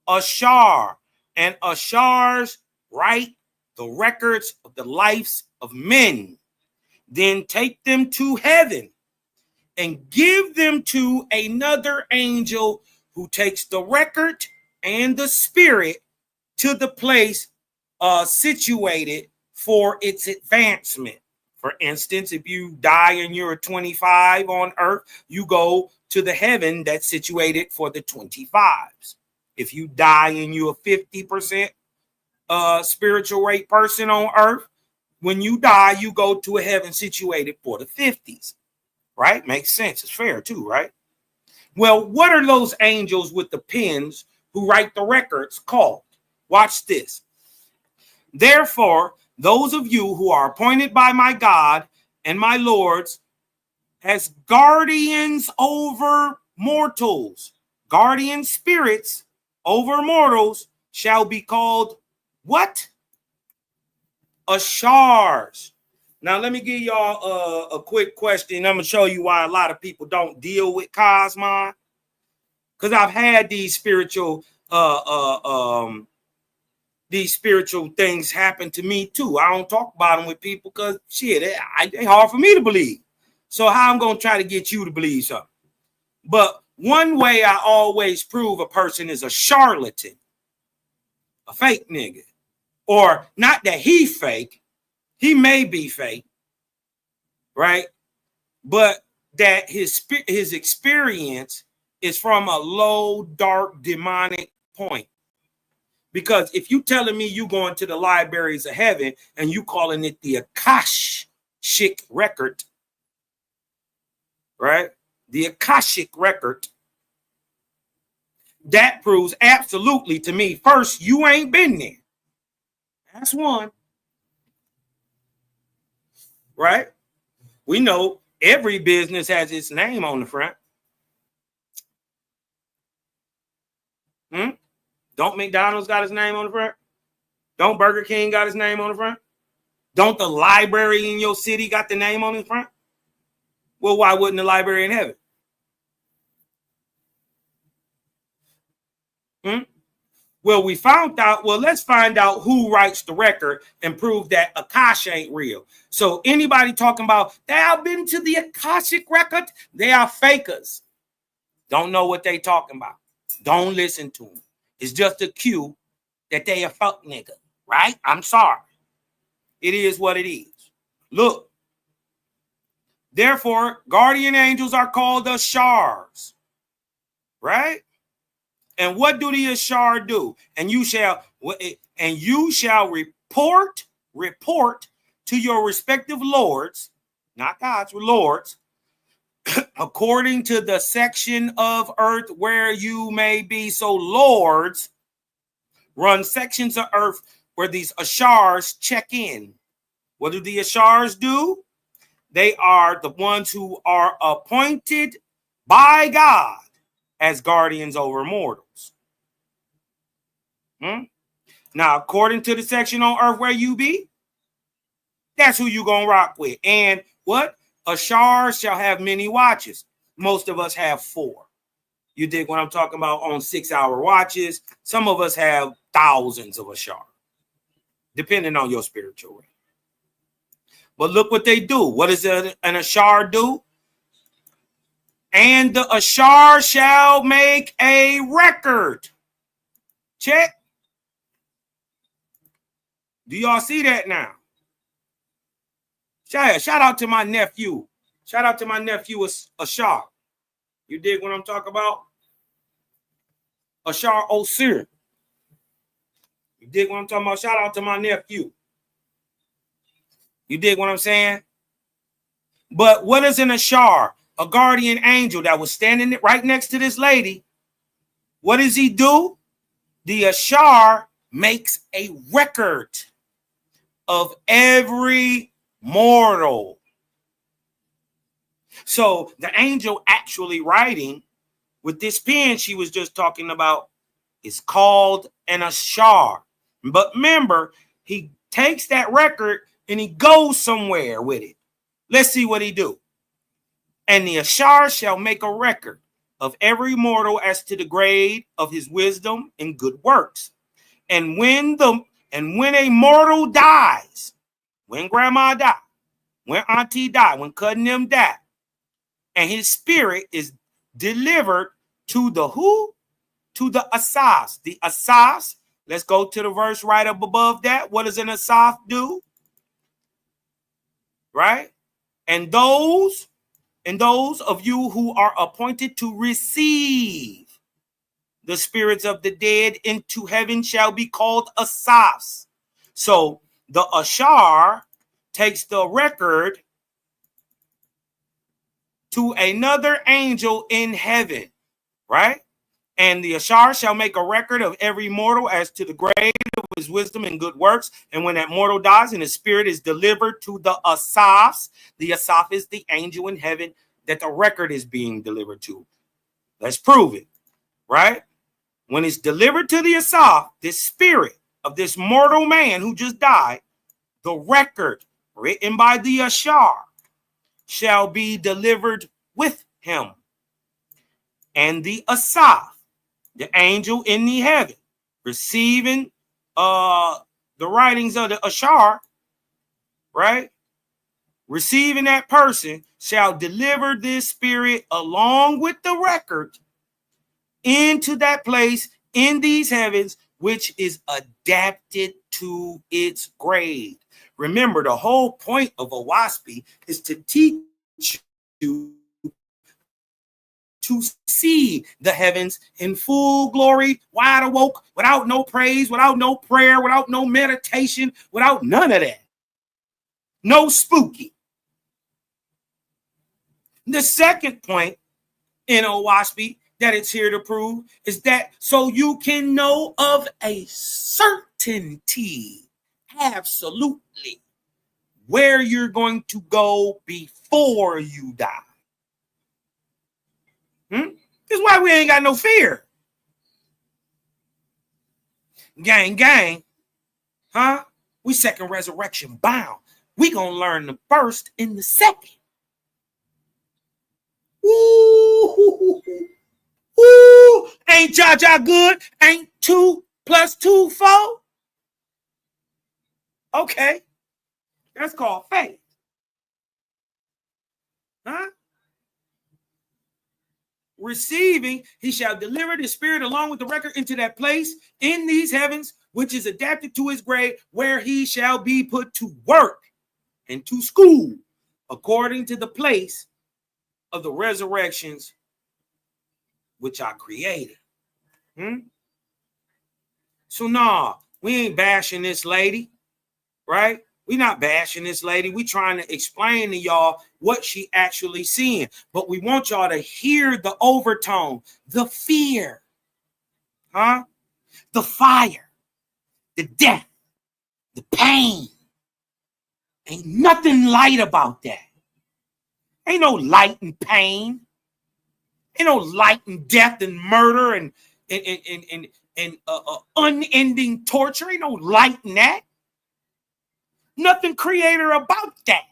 Ashar. And Ashars write the records of the lives of men, then take them to heaven and give them to another angel who takes the record and the spirit to the place situated for its advancement. For instance, if you die and you're 25 on earth, you go to the heaven that's situated for the 25s. If you die and you're a 50% spiritual rate person on earth, when you die, you go to a heaven situated for the 50s, right? Makes sense. It's fair too, right? Well, what are those angels with the pens who write the records called? Watch this. Therefore, those of you who are appointed by my God and my lords as guardians over mortals, guardian spirits over mortals, shall be called what? Ashars. Now, let me give y'all a quick question. I'm going to show you why a lot of people don't deal with Cosmon. Because I've had these spiritual things happen to me too. I don't talk about them with people because shit, they hard for me to believe. So how I'm going to try to get you to believe something? But one way I always prove a person is a charlatan, a fake nigga. Or not that he fake, he may be fake, right? But that his experience is from a low, dark, demonic point. Because if you telling me you going to the libraries of heaven and you calling it the Akash Akashic record, right? The Akashic record, that proves absolutely to me, first, you ain't been there. That's one, right? We know every business has its name on the front. Don't McDonald's got his name on the front? Don't Burger King got his name on the front? Don't the library in your city got the name on the front? Well, why wouldn't the library in heaven? Well, we found out. Well, let's find out who writes the record and prove that Akasha ain't real. So anybody talking about they have been to the Akashic record, they are fakers. Don't know what they talking about. Don't listen to them. It's just a cue that they a fuck nigga, right? I'm sorry. It is what it is. Look. Therefore, guardian angels are called Ashars, right? And what do the Ashar do? And you shall report to your respective lords, not God's, lords, according to the section of earth where you may be. So lords run sections of earth where these Ashars check in. What do the Ashars do? They are the ones who are appointed by God as guardians over mortals. Now, according to the section on earth where you be, that's who you gonna rock with. And what? Ashars shall have many watches. Most of us have 4. You dig what I'm talking about? On 6-hour watches. Some of us have thousands of Ashars, depending on your spiritual rank. But look what they do. What does an Ashar do? And the Ashar shall make a record. Check. Do y'all see that now? Shout out to my nephew. Shout out to my nephew, Ashar. You dig what I'm talking about? Ashar Osir. You dig what I'm talking about? Shout out to my nephew. You dig what I'm saying? But what is an Ashar? A guardian angel that was standing right next to this lady. What does he do? The Ashar makes a record of every mortal. So the angel actually writing with this pen she was just talking about is called an Ashar. But remember, he takes that record and he goes somewhere with it. Let's see what he do. And the Ashar shall make a record of every mortal as to the grade of his wisdom and good works. And when a mortal dies, when grandma died, when auntie died, when cousin them died, and his spirit is delivered to the who? To the Ashars. The Ashars, let's go to the verse right up above that. What does an Ashar do? Right? And those of you who are appointed to receive the spirits of the dead into heaven shall be called Ashars. So the Ashar takes the record to another angel in heaven, right? And the Ashar shall make a record of every mortal as to the grade of his wisdom and good works. And when that mortal dies and his spirit is delivered to the Ashars is the angel in heaven that the record is being delivered to. Let's prove it, right? When it's delivered to the Ashar, this spirit of this mortal man who just died, the record written by the Ashar shall be delivered with him. And the Ashar, the angel in the heaven, receiving the writings of the Ashar, right? Receiving that person shall deliver this spirit along with the record into that place in these heavens, which is adapted to its grade. Remember, the whole point of a WASPI is to teach you to see the heavens in full glory, wide awoke, without no praise, without no prayer, without no meditation, without none of that. No spooky. The second point in OWASP that it's here to prove is that so you can know of a certainty, absolutely, where you're going to go before you die. That's why we ain't got no fear. Gang, gang. Huh? We second resurrection bound. We gonna learn the first in the second. Ooh, ooh, ain't Jaja good? Ain't 2 + 2 4? Okay, that's called faith. Huh? Receiving, he shall deliver the spirit along with the record into that place in these heavens, which is adapted to his grave, where he shall be put to work and to school, according to the place of the resurrections which I created. So nah, we ain't bashing this lady, right? We not bashing this lady. We trying to explain to y'all what she actually seeing. But we want y'all to hear the overtone, the fear, huh? The fire, the death, the pain. Ain't nothing light about that. Ain't no light in pain. Ain't no light in death and murder and unending torture. Ain't no light in that. Nothing creator about that.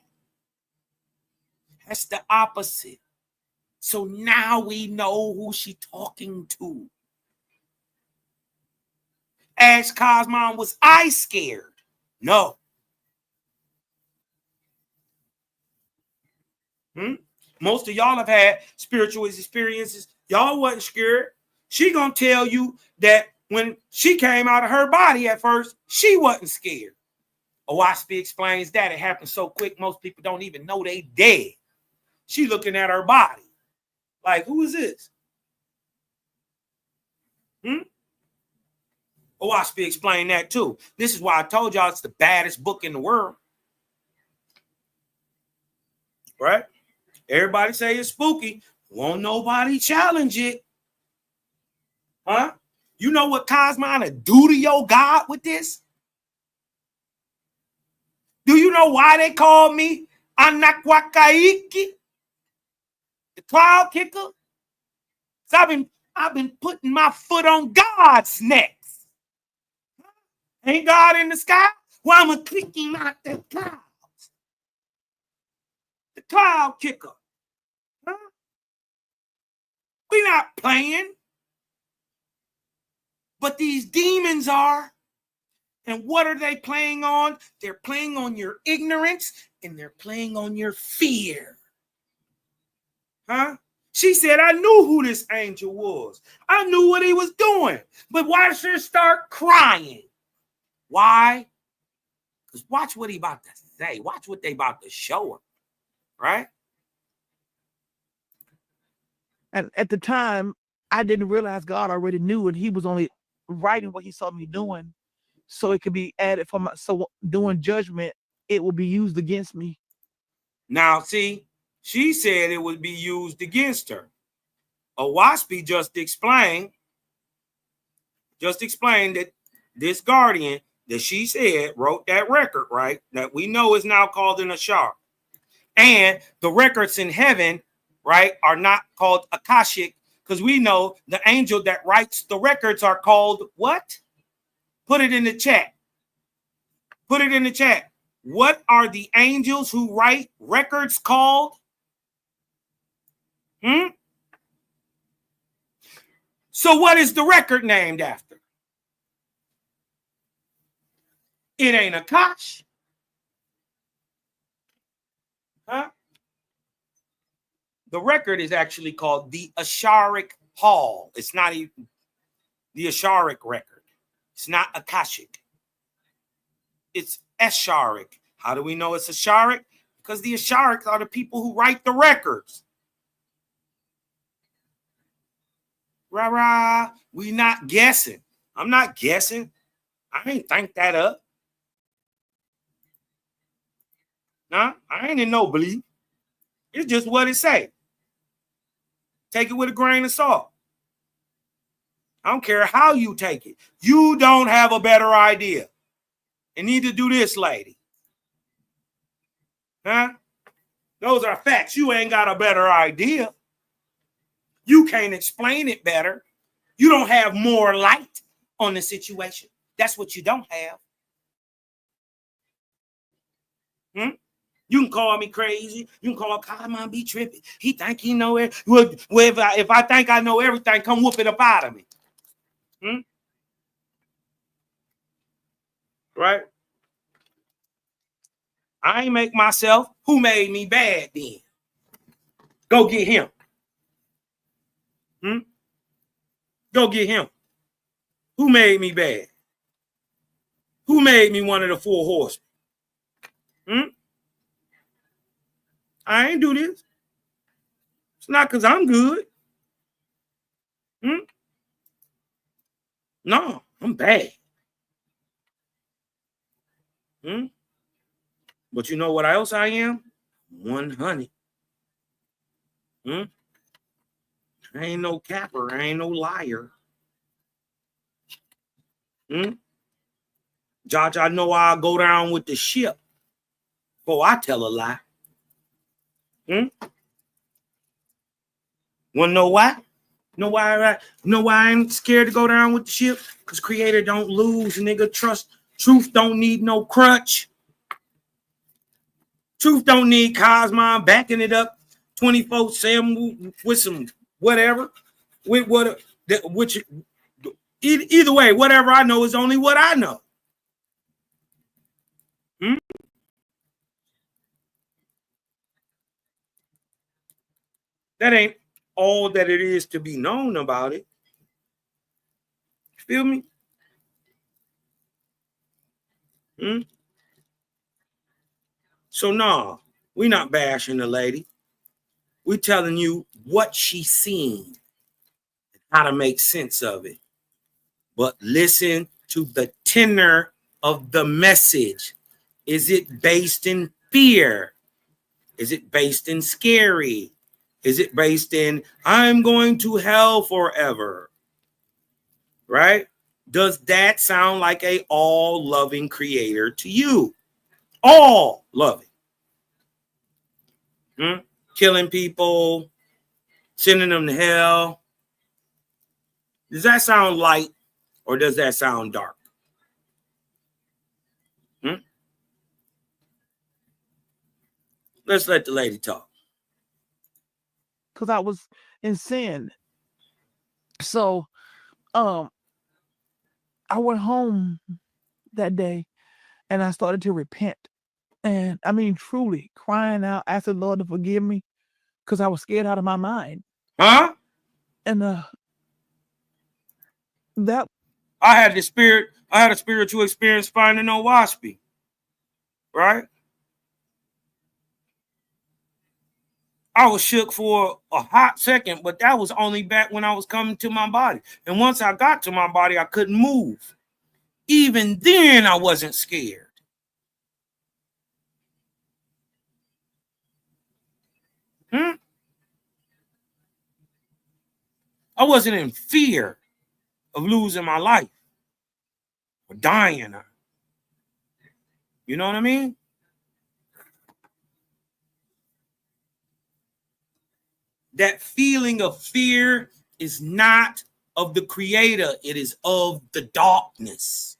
That's the opposite. So now we know who she talking to. Ask Cosmon, was I scared? No. Most of y'all have had spiritual experiences. Y'all wasn't scared. She gonna tell you that when she came out of her body at first, she wasn't scared. OWASP explains that it happened so quick, most people don't even know they dead. She looking at her body like, who is this? OWASP explained that too. This is why I told y'all it's the baddest book in the world. Right? Everybody say it's spooky. Won't nobody challenge it. Huh? You know what Cosmon to do to your God with this? Do you know why they call me Anakwakaiki? The cloud kicker? So I've been putting my foot on God's necks. Ain't God in the sky? Well, I'm going to kick him out the clouds. The cloud kicker. Huh? We're not playing. But these demons are. And what are they playing on? They're playing on your ignorance and they're playing on your fear. Huh? She said, I knew who this angel was. I knew what he was doing. But watch her start crying. Why? Because watch what he about to say. Watch what they about to show her. Right? And at the time, I didn't realize God already knew, and he was only writing what he saw me doing so it could be added for my, so doing judgment, it will be used against me. Now, see, she said it would be used against her. OWASP just explained that this guardian that she said wrote that record, right, that we know is now called an Ashar. And the records in heaven, right, are not called Akashic, because we know the angel that writes the records are called what? Put it in the chat. Put it in the chat. What are the angels who write records called? So what is the record named after? It ain't Akash. Huh? The record is actually called the Asharic Hall. It's not even the Asharic record. It's not Akashic. It's Asharic. How do we know it's Asharic? Because the Asharics are the people who write the records. Rah-rah. We not guessing. I'm not guessing. I ain't think that up. Nah, I ain't in no belief. It's just what it say. Take it with a grain of salt. I don't care how you take it. You don't have a better idea. And neither do this lady. Huh? Those are facts. You ain't got a better idea. You can't explain it better. You don't have more light on the situation. That's what you don't have. You can call me crazy. You can call Cosmon be tripping. He think he know it. Well, if I think I know everything, come whoop it up out of me. Right? I ain't make myself. Who made me bad then? Go get him. Go get him. Who made me bad? Who made me one of the 4 horsemen? I ain't do this. It's not because I'm good. No, I'm bad. But you know what else I am? 100. I ain't no capper. I ain't no liar. Josh, I know I'll go down with the ship before I tell a lie. Wanna know why? Know why I ain't scared to go down with the ship? Because Creator don't lose, nigga. Truth don't need no crutch. Truth don't need Cosmon backing it up 24/7 with some whatever. With what which either way, whatever I know is only what I know. That ain't all that it is to be known about it. Feel me? So nah, we not bashing the lady. We telling you what she's seen, how to make sense of it. But listen to the tenor of the message. Is it based in fear? Is it based in scary? Is it based in I'm going to hell forever? Right? Does that sound like a all-loving creator to you? All loving. Killing people, sending them to hell. Does that sound light or does that sound dark? Let's let the lady talk. Because I was in sin. So I went home that day and I started to repent. And I mean, truly crying out, asking the Lord to forgive me because I was scared out of my mind. Huh? And that I had a spiritual experience finding no waspy. Right? I was shook for a hot second, but that was only back when I was coming to my body. And once I got to my body, I couldn't move. Even then, I wasn't scared. I wasn't in fear of losing my life or dying. You know what I mean? That feeling of fear is not of the creator. It is of the darkness.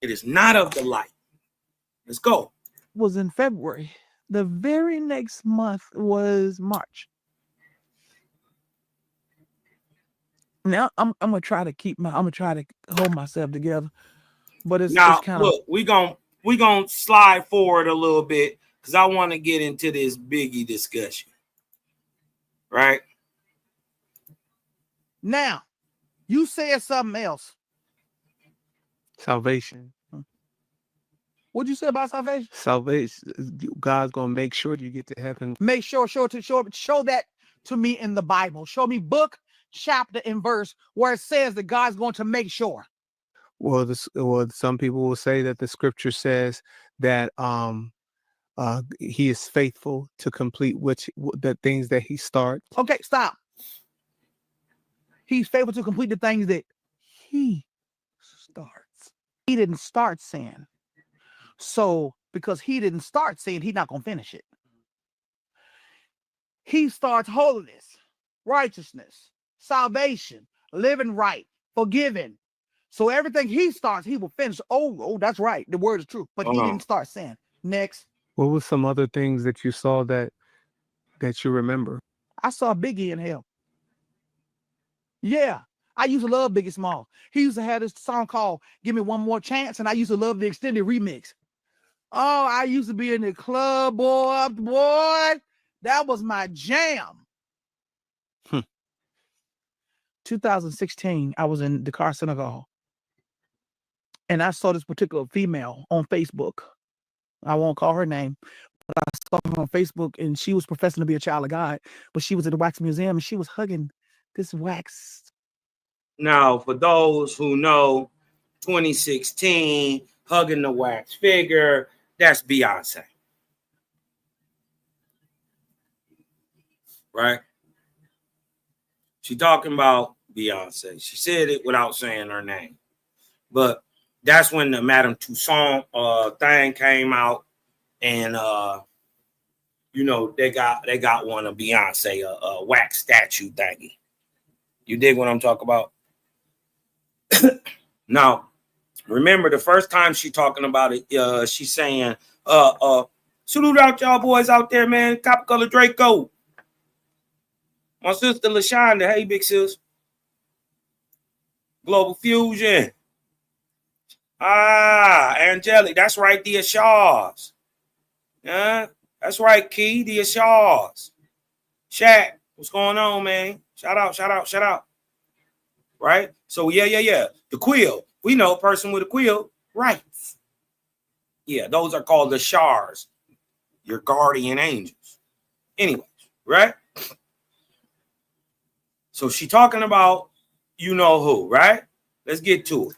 It is not of the light. Let's go. was in February. The very next month was March. Now I'm gonna try to hold myself together. But it's Now, kind of look, we gonna slide forward a little bit because I want to get into this Biggie discussion. Right? Now, you said something else. Salvation. What'd you say about salvation? Salvation. God's gonna make sure you get to heaven. Make sure show that to me in the Bible. Show me book, chapter, and verse where it says that God's going to make sure. Well, some people will say that the scripture says that he is faithful to complete the things that he starts. Okay, stop. He's faithful to complete the things that he starts. He didn't start sin. So because he didn't start sin, he's not going to finish it. He starts holiness, righteousness, salvation, living right, forgiving. So everything he starts, he will finish. Oh, that's right. The word is true. But he didn't start sin. Next. What were some other things that you saw that you remember? I saw Biggie in hell. Yeah. I used to love Biggie Smalls. He used to have this song called Give Me One More Chance, and I used to love the extended remix. Oh, I used to be in the club, boy. That was my jam. 2016, I was in Dakar, Senegal, and I saw this particular female on Facebook. I won't call her name, but I saw her on Facebook, and she was professing to be a child of God, but she was at the wax museum, and she was hugging this wax. Now, for those who know, 2016, hugging the wax figure, that's Beyonce. Right? She talking about Beyonce. She said it without saying her name. But that's when the Madame Toussaint thing came out, and you know, they got one of Beyonce, a wax statue thingy. You dig what I'm talking about? Now, remember the first time she talking about it, she's saying, salute out y'all boys out there, man. Copper color Draco. My sister LaShonda, hey big sis. Global Fusion. Angelic, that's right, the Ashars. Yeah, that's right, Key, the Ashars. Shaq, what's going on, man? Shout out. Right? So, yeah. The quill. We know a person with a quill, right? Yeah, those are called the Ashars, your guardian angels. Anyways, right? So she talking about you know who, right? Let's get to it.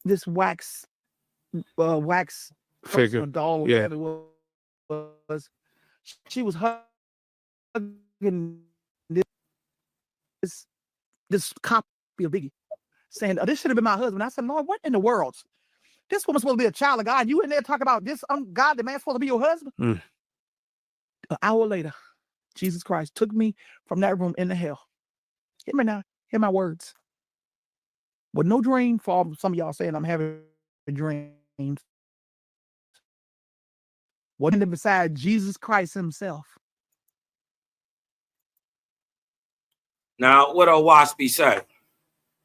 This wax Figure. doll. Yeah. Was she was hugging this copy of Biggie, saying, this should have been my husband. I said, Lord, what in the world? This woman's supposed to be a child of God. You in there talking about this God, the man's supposed to be your husband? An hour later, Jesus Christ took me from that room into hell. Hear me now. Hear my words. With no dream, for some of y'all saying I'm having dreams. Wasn't beside Jesus Christ himself. Now, what Waspy say?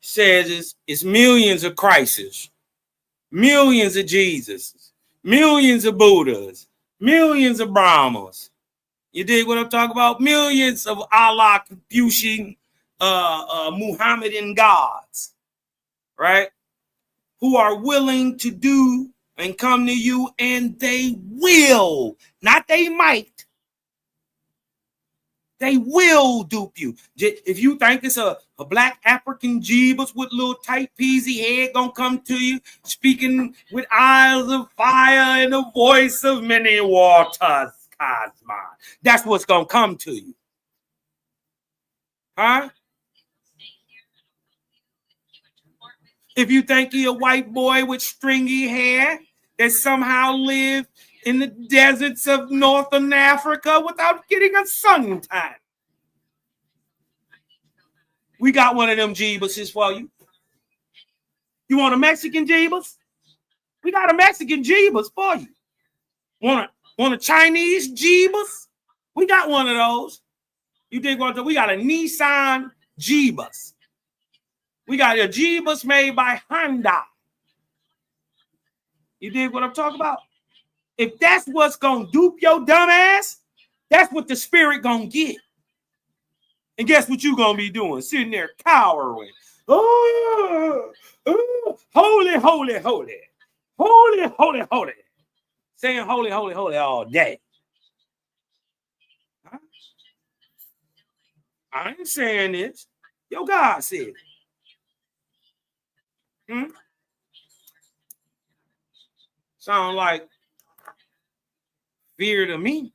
Says it's millions of Christs, millions of Jesus, millions of Buddhas, millions of Brahmas. You dig what I'm talking about? Millions of Allah, Confucian, Muhammadan gods, right? Who are willing to do and come to you, and they will, not they might. They will dupe you. If you think it's a black African Jeebus with little tight peasy head gonna come to you, speaking with eyes of fire and a voice of many waters, Cosma. That's what's gonna come to you. Huh? If you think you're a white boy with stringy hair that somehow lived in the deserts of northern Africa without getting a suntan, we got one of them Jeebuses for you. You want a Mexican Jeebus? We got a Mexican Jeebus for you. Want a Chinese Jeebus? We got one of those. You dig what? We got a Nissan Jeebus. We got a Jeebus made by Honda. You dig what I'm talking about? If that's what's gonna dupe your dumb ass, that's what the spirit gonna get. And guess what you gonna be doing? Sitting there cowering. Oh, holy, holy, holy. Holy, holy, holy. Saying holy, holy, holy all day. Huh? I ain't saying this. Your God said it. Sound like fear to me.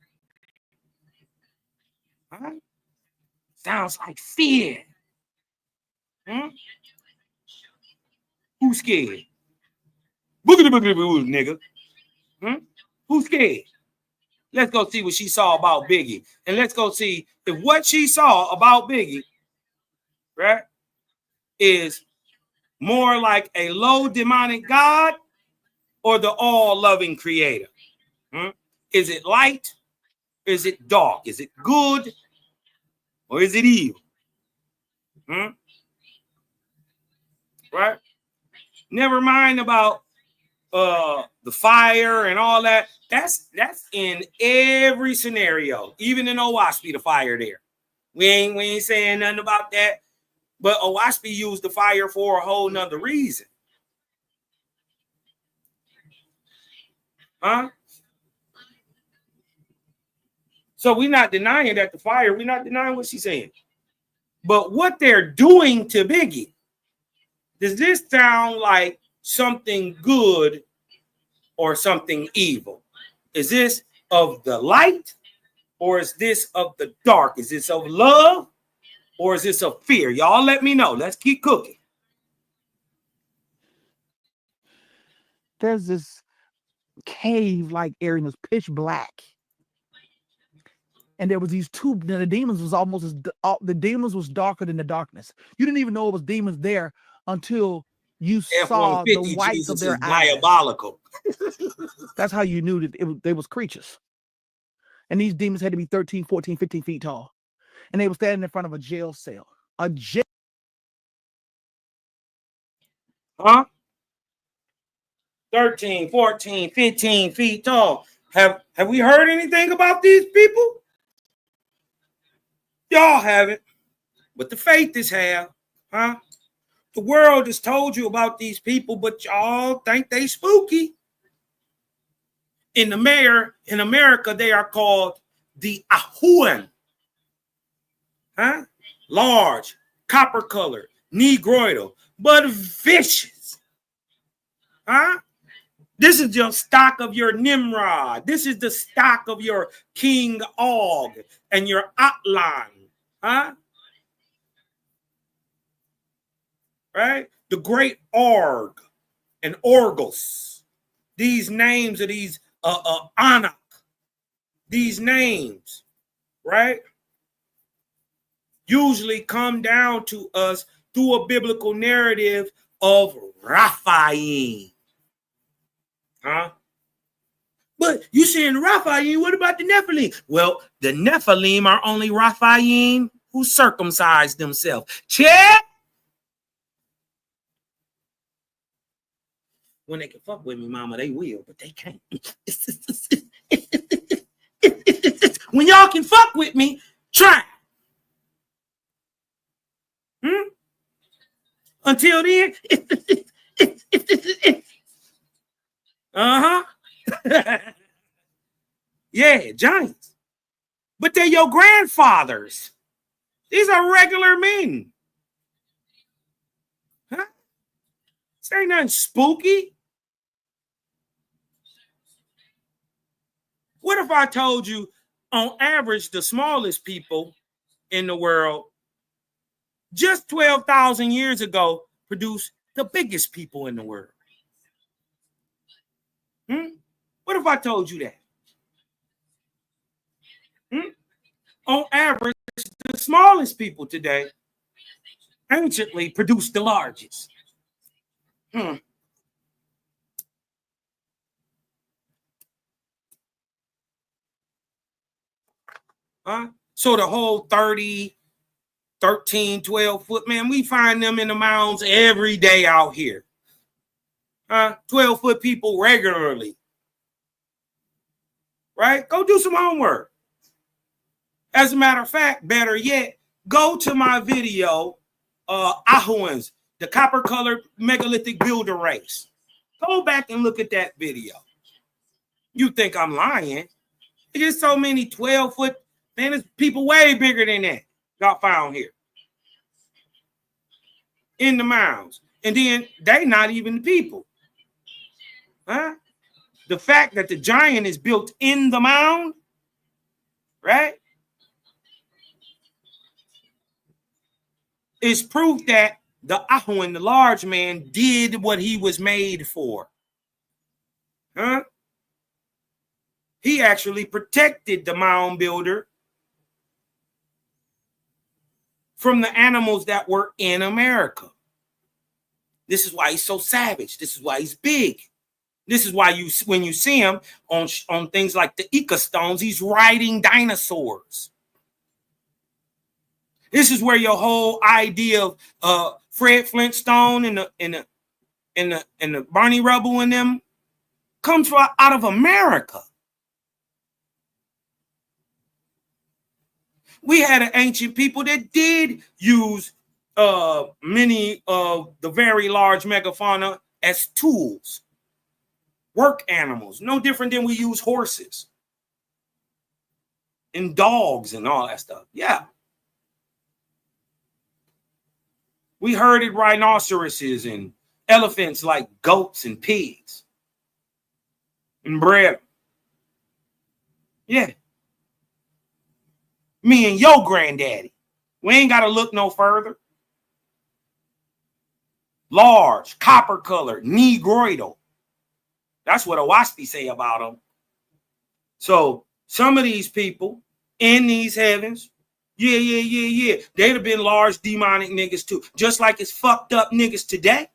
Huh? Sounds like fear. Hmm? Who's scared? Boogity boogity boogity, nigga. Hmm? Who's scared? Let's go see what she saw about Biggie. And let's go see if what she saw about Biggie, right, is more like a low demonic God or the all-loving creator. Hmm? Is it light? Is it dark? Is it good? Or is it evil? Hmm? Right? Never mind about the fire and all that. That's in every scenario. Even in Owaspy, the fire there. We ain't saying nothing about that. But Owaspy used the fire for a whole nother reason. Huh? So we're not denying that the fire, we're not denying what she's saying. But what they're doing to Biggie, does this sound like something good or something evil? Is this of the light or is this of the dark? Is this of love or is this of fear? Y'all let me know. Let's keep cooking. There's this cave-like area, and it was pitch black. And there was these two, the demons was almost as, the demons was darker than the darkness. You didn't even know it was demons there until you saw the F-150 whites Jesus of their is eyes. diabolical. That's how you knew that they was creatures. And these demons had to be 13, 14, 15 feet tall. And they were standing in front of a jail cell. A jail. Huh? 13, 14, 15 feet tall. Have we heard anything about these people? Y'all haven't. But the faithists have. Huh? The world has told you about these people, but y'all think they spooky. In America, they are called the Ahuan. Huh? Large, copper colored, negroidal, but vicious. Huh? This is your stock of your Nimrod. This is the stock of your King Og and your Atlan. Huh? Right? The great Org and Orgos. These names of these Anak. These names, right? Usually come down to us through a biblical narrative of Raphaim. Huh? But you saying Raphaim, what about the Nephilim? Well, the Nephilim are only Raphaim who circumcised themselves. Check! When they can fuck with me, mama, they will, but they can't. When y'all can fuck with me, try. Until then, yeah, giants. But they're your grandfathers. These are regular men. Huh? This ain't nothing spooky. What if I told you, on average, the smallest people in the world, just 12,000 years ago, produced the biggest people in the world? What if I told you that? On average, the smallest people today anciently produced the largest. So the whole 30, 13, 12 foot, man, we find them in the mounds every day out here. 12 foot people regularly. Right? Go do some homework. As a matter of fact, better yet, go to my video, Ahuans, the copper-colored megalithic builder race. Go back and look at that video. You think I'm lying? There's so many 12-foot, man, there's people way bigger than that got found here. In the mounds. And then they not even the people. Huh? The fact that the giant is built in the mound, right, is proof that the Ahuan, the large man, did what he was made for. Huh? He actually protected the mound builder from the animals that were in America. This is why he's so savage. This is why he's big. This is why when you see him on things like the Ica stones, he's riding dinosaurs. This is where your whole idea of Fred Flintstone and the Barney Rubble and them comes out of America. We had an ancient people that did use many of the very large megafauna as tools, work animals, no different than we use horses and dogs and all that stuff. Yeah. We herded rhinoceroses and elephants like goats and pigs and bred them. Yeah. Me and your granddaddy. We ain't got to look no further. Large, copper colored, negroidal. That's what a waspy say about them. So some of these people in these heavens, yeah. They'd have been large demonic niggas too. Just like it's fucked up niggas today.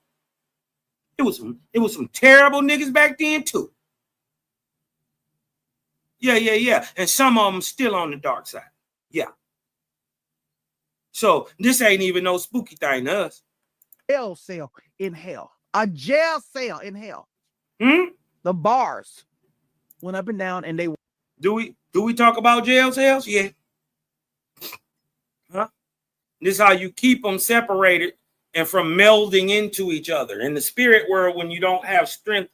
It was some terrible niggas back then too. Yeah. And some of them still on the dark side. Yeah. So this ain't even no spooky thing to us. Jail cell in hell. A jail cell in hell. The bars went up and down, and they were. Do we talk about jail cells? Yeah. Huh? This is how you keep them separated and from melding into each other. In the spirit world, when you don't have strength,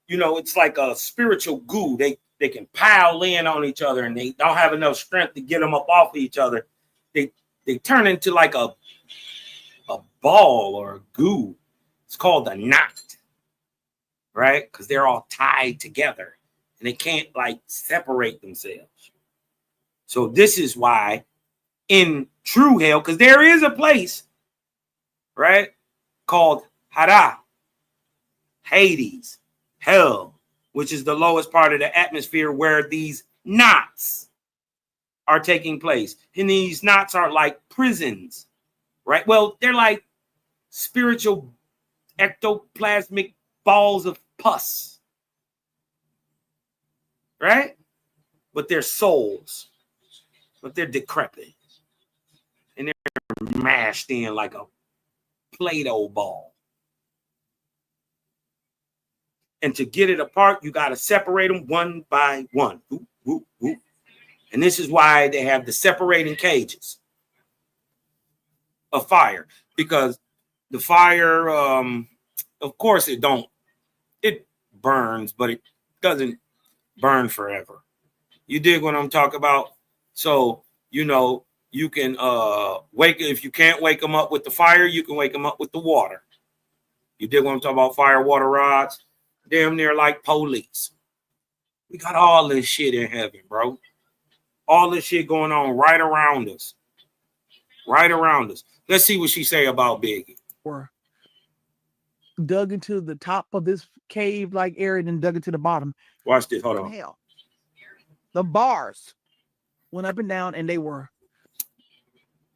it's like a spiritual goo. They can pile in on each other, and they don't have enough strength to get them up off of each other. They turn into like a ball or a goo. It's called a knot, right? Because they're all tied together and they can't like separate themselves. So this is why in true hell, because there is a place, right, called Hara, Hades, hell, which is the lowest part of the atmosphere where these knots are taking place. And these knots are like prisons, right? Well, they're like spiritual ectoplasmic balls of pus, right? But they're souls, but they're decrepit. And they're mashed in like a Play-Doh ball. And to get it apart, you got to separate them one by one. Whoop, whoop, whoop. And this is why they have the separating cages of fire, because the fire, of course, it burns, but it doesn't burn forever. You dig what I'm talking about? So, you can if you can't wake them up with the fire, you can wake them up with the water. You dig what I'm talking about? Fire, water rods, damn near like police. We got all this shit in heaven, bro. All this shit going on right around us. Right around us. Let's see what she say about Biggie. Or dug into the top of this cave-like area and dug into the bottom. Watch this. Hold on. Hell. The bars went up and down, and they were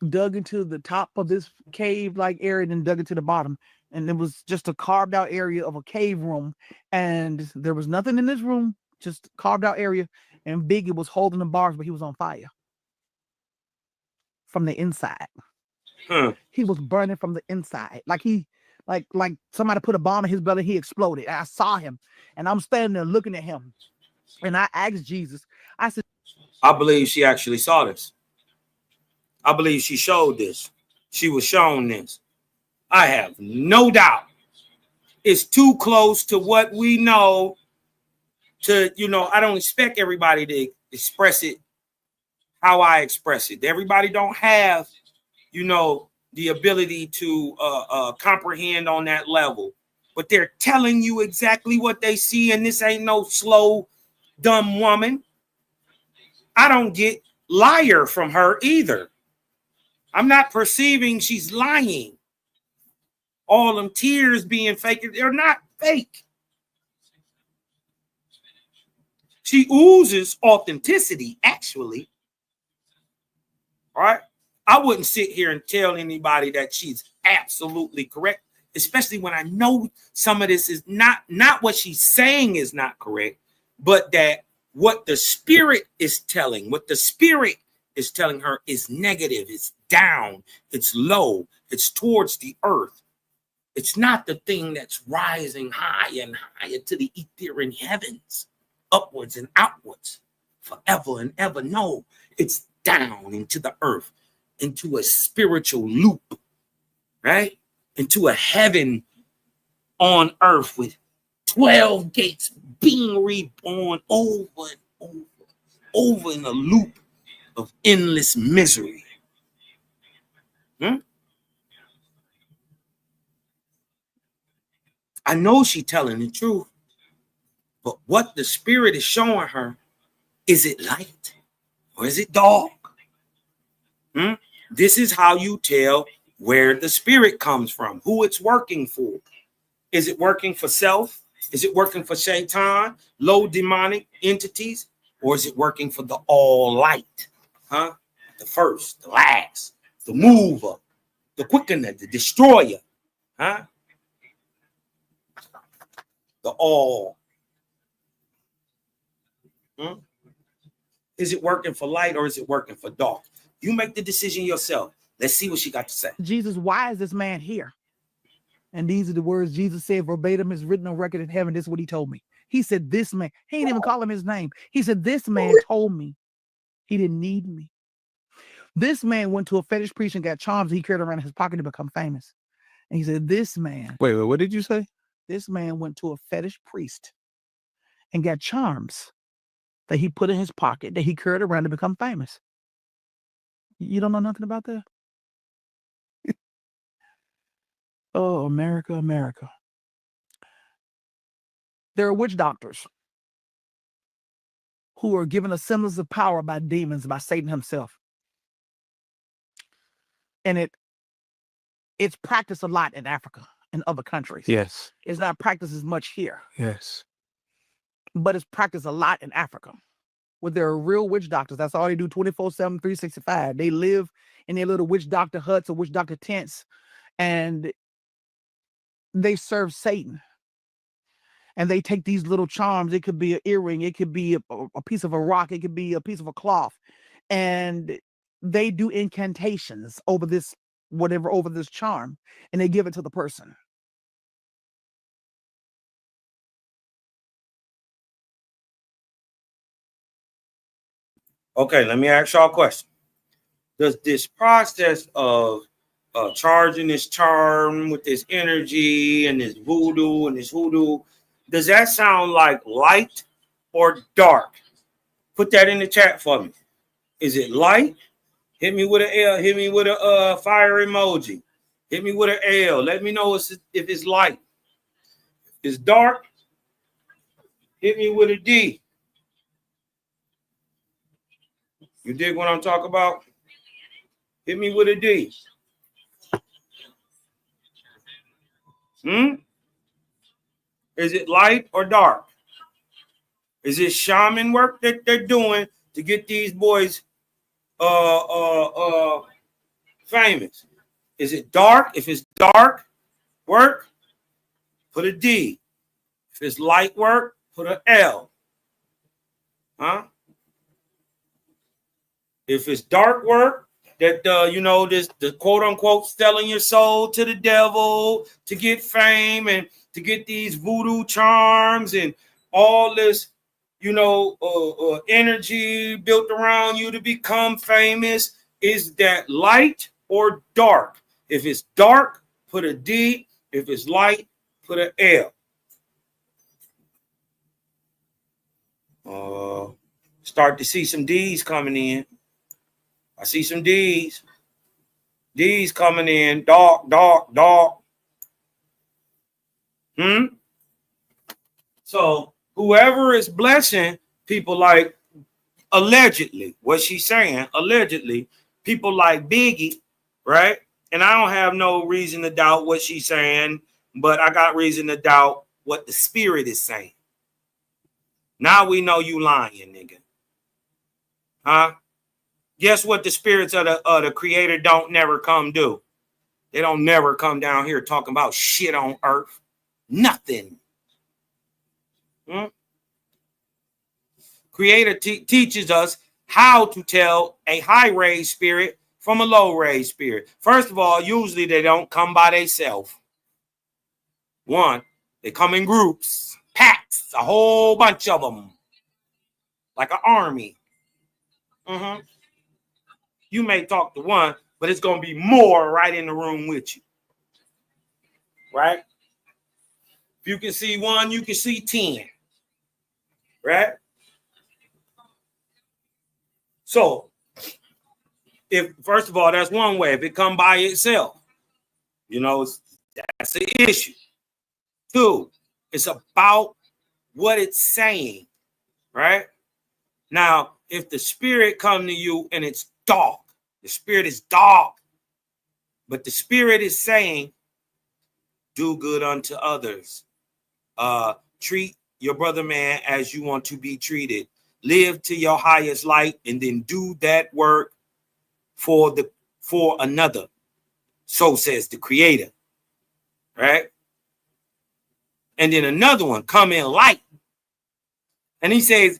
dug into the top of this cave-like area and dug into the bottom. And it was just a carved out area of a cave room. And there was nothing in this room, just carved out area. And Biggie was holding the bars, but he was on fire from the inside. He was burning from the inside. Like somebody put a bomb in his belly, he exploded. I saw him, and I'm standing there looking at him. And I asked Jesus, I said, I believe she actually saw this. I believe she showed this. She was shown this. I have no doubt. It's too close to what we know to, I don't expect everybody to express it how I express it. Everybody don't have, the ability to comprehend on that level. But they're telling you exactly what they see, and this ain't no slow, dumb woman. I don't get liar from her either. I'm not perceiving she's lying. all them tears being fake. They're not fake. She oozes authenticity, actually. Right? I wouldn't sit here and tell anybody that she's absolutely correct, especially when I know some of this is not what she's saying is not correct, but that what the spirit is telling her is negative, it's down, it's low, it's towards the earth. It's not the thing that's rising high and higher to the ethereal heavens, upwards and outwards, forever and ever. No, it's down into the earth, into a spiritual loop, right? Into a heaven on earth with 12 gates being reborn over and over in a loop of endless misery. I know she's telling the truth, but what the spirit is showing her, is it light or is it dark? This is how you tell where the spirit comes from, who it's working for. Is it working for self? Is it working for Shaitan, low demonic entities? Or is it working for the all light? The first, the last, the mover, the quickener, the destroyer. The all. Is it working for light or is it working for dark? You make the decision yourself. Let's see what she got to say. Jesus, why is this man here? And these are the words Jesus said verbatim, is written on record in heaven. This is what he told me. He said, this man, he didn't even call him his name. He said, this man told me he didn't need me. This man went to a fetish priest and got charms he carried around in his pocket to become famous. And he said, this man. Wait, what did you say? This man went to a fetish priest and got charms that he put in his pocket that he carried around to become famous. You don't know nothing about that? Oh, America, America. There are witch doctors who are given a semblance of power by demons, by Satan himself. And it's practiced a lot in Africa and other countries. Yes. It's not practiced as much here. Yes. But it's practiced a lot in Africa, where there are real witch doctors. That's all they do 24/7, 365. They live in their little witch doctor huts or witch doctor tents, and they serve Satan. And they take these little charms. It could be an earring. It could be a piece of a rock. It could be a piece of a cloth. And they do incantations over this, whatever, over this charm. And they give it to the person. Okay, let me ask y'all a question. Does this process of charging this charm with this energy and this voodoo and this hoodoo, does that sound like light or dark? Put that in the chat for me. Is it light? Hit me with an L. Hit me with a fire emoji. Hit me with an L. Let me know if it's light. If it's dark, hit me with a D. You dig what I'm talking about? Hit me with a D. Is it light or dark? Is it shaman work that they're doing to get these boys famous? Is it dark? If it's dark work, put a D. If it's light work, put an L. If it's dark work, that this the quote unquote selling your soul to the devil to get fame and to get these voodoo charms and all this, energy built around you to become famous. Is that light or dark? If it's dark, put a D. If it's light, put an L. Start to see some D's coming in. I see some D's. D's coming in. Dark, dark, dark. So whoever is blessing people like, allegedly, what she's saying, allegedly, people like Biggie, right? And I don't have no reason to doubt what she's saying, but I got reason to doubt what the spirit is saying. Now we know you lying, nigga. Huh? Guess what the spirits of the creator don't never come do? They don't never come down here talking about shit on earth. Nothing. Creator teaches us how to tell a high-raised spirit from a low-raised spirit. First of all, usually they don't come by themselves. One, they come in groups, packs, a whole bunch of them, like an army. You may talk to one, but it's going to be more right in the room with you. Right? If you can see one, you can see 10. Right? So, if first of all, that's one way. If it come by itself, you know, that's the issue. Two, it's about what it's saying, right? Now, if the spirit come to you and it's dark, the spirit is dark, but the spirit is saying, do good unto others. Treat your brother man as you want to be treated. Live to your highest light and then do that work for another. So says the creator, right? And then another one come in light. And he says,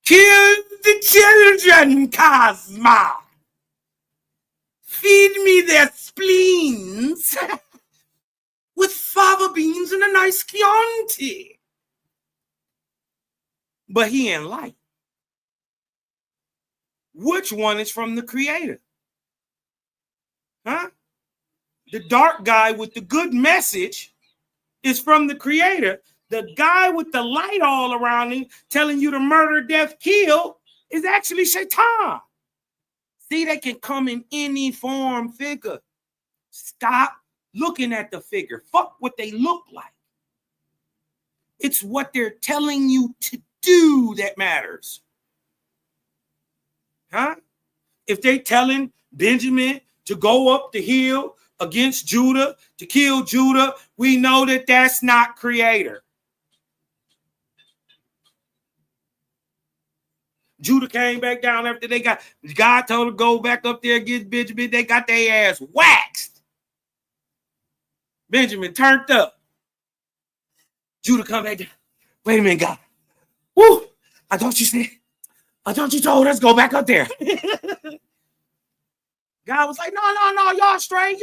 kill the children, Cosma. Feed me their spleens with fava beans and a nice Chianti. But he in light. Which one is from the creator? Huh? The dark guy with the good message is from the creator. The guy with the light all around him telling you to murder, death, kill is actually Shaitan. See, they can come in any form, figure. Stop looking at the figure. Fuck what they look like. It's what they're telling you to do that matters. Huh? If they telling Benjamin to go up the hill against Judah, to kill Judah, we know that that's not creator. Judah came back down after God told him to go back up there against Benjamin. They got their ass waxed. Benjamin turned up. Judah come back down. Wait a minute, God. Woo! I thought you told us go back up there. God was like, no, y'all straight.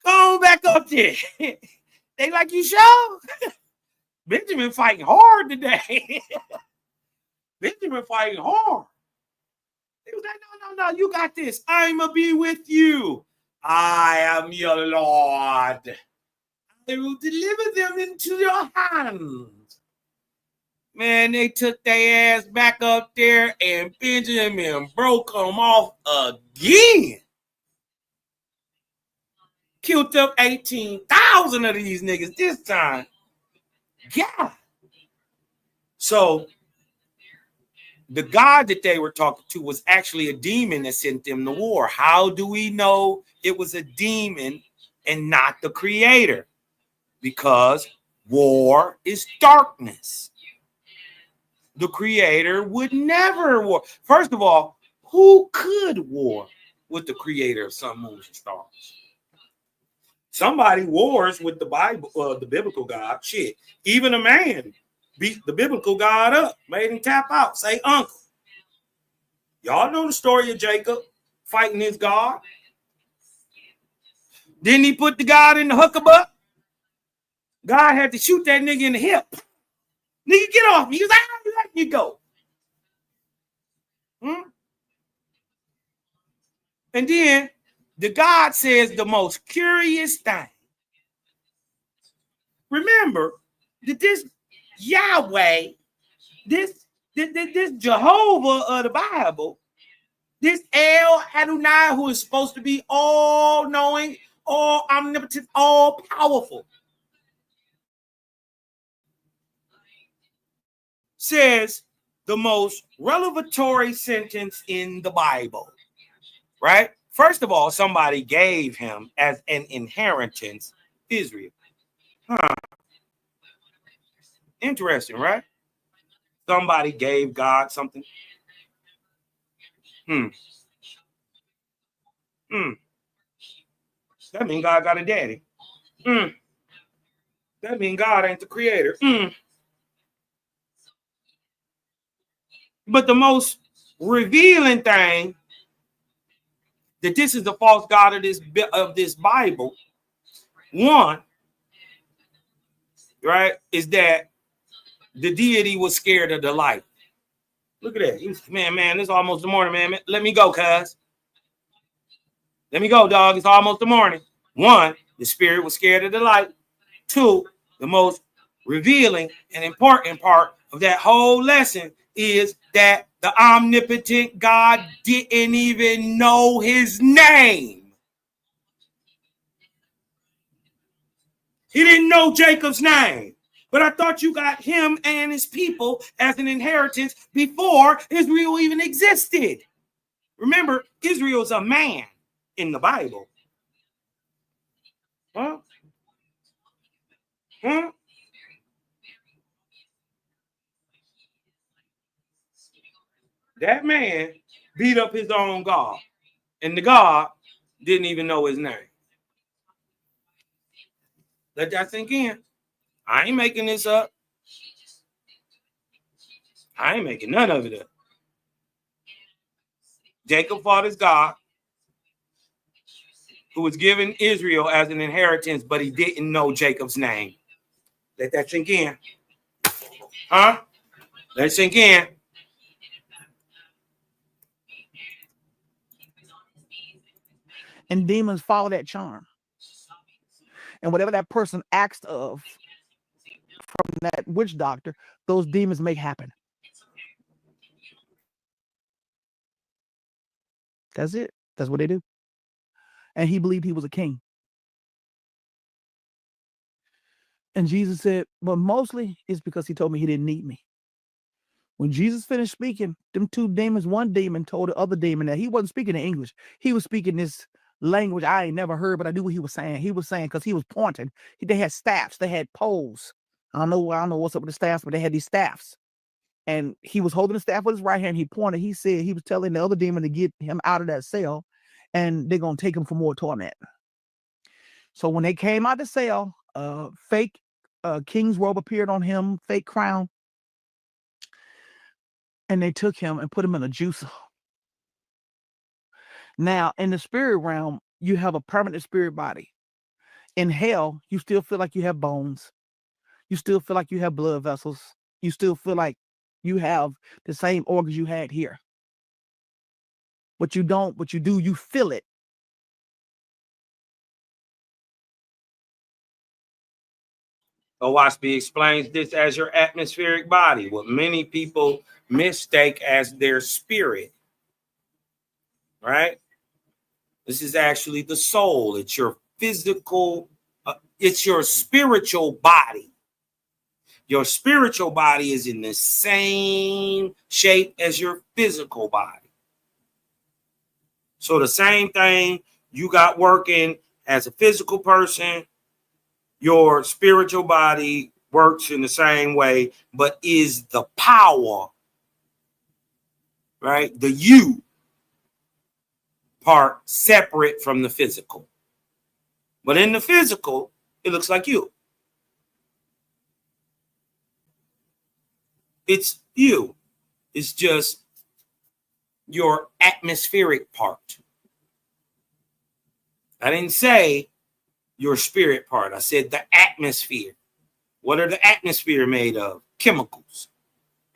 Go back up there. They like, you sure? Benjamin fighting hard today. Benjamin fighting hard. He was like, no, you got this. I'ma be with you. I am your Lord. I will deliver them into your hands. Man, they took their ass back up there and Benjamin broke them off again. Killed up 18,000 of these niggas this time. Yeah. So the God that they were talking to was actually a demon that sent them to war. How do we know it was a demon and not the creator? Because war is darkness. The creator would never war. First of all, who could war with the creator of sun, moons, and stars? Somebody wars with the Bible, the biblical God. Shit, even a man beat the biblical God up, made him tap out, say uncle. Y'all know the story of Jacob fighting his God. Didn't he put the God in the huckabuck? God had to shoot that nigga in the hip. Nigga, get off me. He was like, I'm letting you go. And then the God says the most curious thing. Remember that this Yahweh, this Jehovah of the Bible, this El Adonai, who is supposed to be all-knowing, all omnipotent, all-powerful, says the most revelatory sentence in the Bible, right? First of all, somebody gave him as an inheritance Israel. Huh. Interesting, right? Somebody gave God something. Hmm. That means God got a daddy. That means God ain't the creator. But the most revealing thing that this is the false God of this Bible, one, right, is that the deity was scared of the light. Look at that. Man, it's almost the morning, man. Let me go, cuz. Let me go, dog. It's almost the morning. One, the spirit was scared of the light. Two, the most revealing and important part of that whole lesson is that the omnipotent God didn't even know his name. He didn't know Jacob's name. But I thought you got him and his people as an inheritance before Israel even existed. Remember, Israel's a man in the Bible. Huh? Huh? That man beat up his own God. And the God didn't even know his name. Let that sink in. I ain't making this up. I ain't making none of it up. Jacob fought his God, who was given Israel as an inheritance, but he didn't know Jacob's name. Let that sink in. Huh? Let it sink in. And demons follow that charm. And whatever that person asked of from that witch doctor, those demons make happen. That's it. That's what they do. And he believed he was a king. And Jesus said, but mostly it's because he told me he didn't need me. When Jesus finished speaking, them two demons, one demon told the other demon that he wasn't speaking in English. He was speaking this language I ain't never heard, but I knew what he was saying. He was saying, because he was pointing. They had staffs. They had poles. I don't know what's up with the staffs, but they had these staffs. And he was holding the staff with his right hand. He pointed. He said he was telling the other demon to get him out of that cell, and they're going to take him for more torment. So when they came out the cell, fake king's robe appeared on him, fake crown. And they took him and put him in a juicer. Now, in the spirit realm, you have a permanent spirit body. In hell, you still feel like you have bones. You still feel like you have blood vessels. You still feel like you have the same organs you had here. But you don't, but you do, you feel it. Owaspi explains this as your atmospheric body, what many people mistake as their spirit, right? This is actually the soul. It's your physical, it's your spiritual body. Your spiritual body is in the same shape as your physical body. So the same thing you got working as a physical person, your spiritual body works in the same way, but is the power, right? The you part separate from the physical. But in the physical, it looks like you. It's you. It's just your atmospheric part. I didn't say your spirit part. I said the atmosphere. What are the atmosphere made of? Chemicals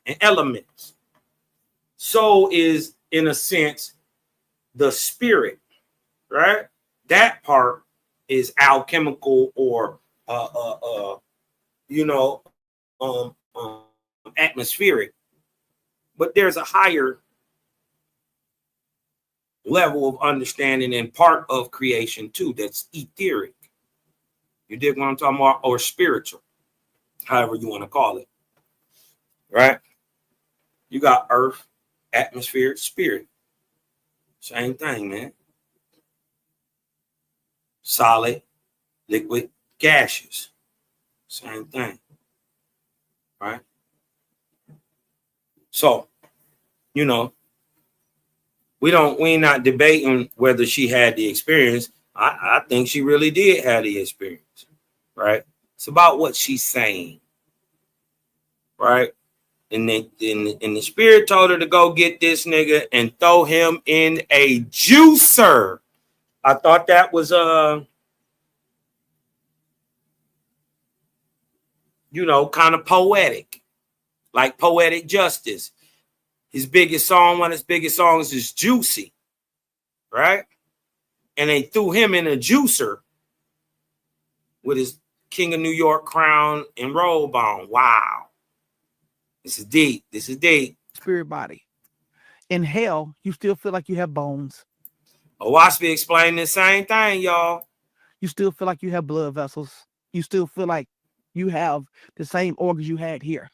and elements. So is, in a sense, the spirit, right? That part is alchemical or atmospheric. But there's a higher level of understanding and part of creation too that's etheric. You dig what I'm talking about? Or spiritual, however you want to call it, right? You got earth, atmosphere, spirit. Same thing, man. solid, liquid, gaseous. Same thing. Right? So, you know, we're not debating whether she had the experience. I think she really did have the experience. Right? It's about what she's saying. Right? And the spirit told her to go get this nigga and throw him in a juicer. I thought that was kind of poetic, like poetic justice. One of his biggest songs is Juicy, right? And they threw him in a juicer with his King of New York crown and robe on. Wow. This is deep. Spirit body. In hell, you still feel like you have bones. Owaspy explained the same thing, y'all. You still feel like you have blood vessels. You still feel like you have the same organs you had here.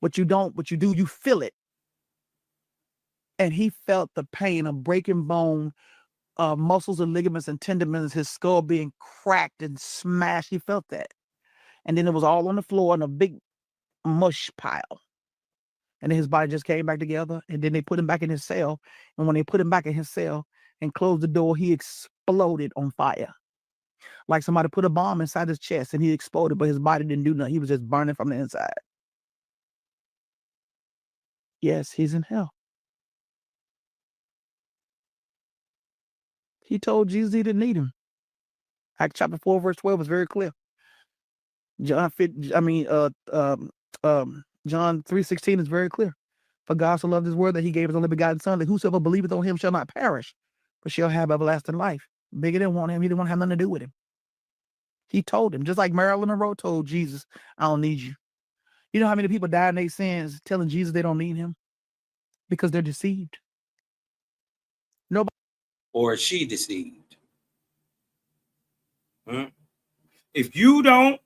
But you don't, but you do, you feel it. And he felt the pain of breaking bone, muscles and ligaments and tendons, his skull being cracked and smashed. He felt that. And then it was all on the floor in a big mush pile. And then his body just came back together. And then they put him back in his cell. And when they put him back in his cell and closed the door, he exploded on fire. Like somebody put a bomb inside his chest and he exploded, but his body didn't do nothing. He was just burning from the inside. Yes, he's in hell. He told Jesus he didn't need him. Acts chapter 4, verse 12 is very clear. John 3:16 is very clear. For God so loved his word that he gave his only begotten son, that whosoever believeth on him shall not perish, but shall have everlasting life. Bigger didn't want him. He didn't want to have nothing to do with him. He told him, just like Marilyn Monroe told Jesus, I don't need you. You know how many people died in their sins telling Jesus they don't need him? Because they're deceived. Nobody. Or is she deceived? If you don't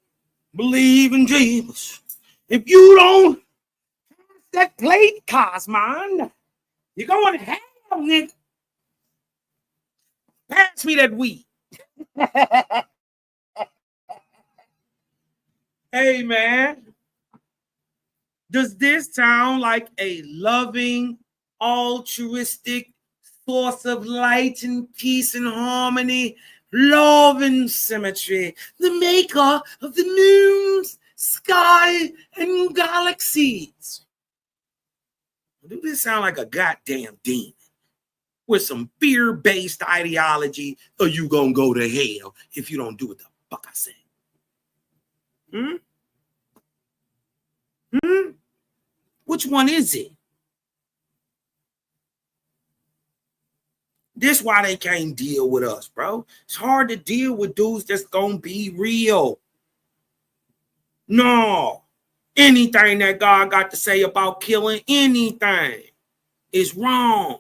believe in Jesus, if you don't that plate, Cosmon, you're going to hell, nigga. Pass me that weed. Hey, man. Does this sound like a loving, altruistic source of light and peace and harmony, love and symmetry, the maker of the moons, sky, and galaxies? Do this sound like a goddamn demon with some fear-based ideology, or you gonna go to hell if you don't do what the fuck I say? Which one is it? This why they can't deal with us, bro. It's hard to deal with dudes that's gonna be real. No. Anything that God got to say about killing anything is wrong.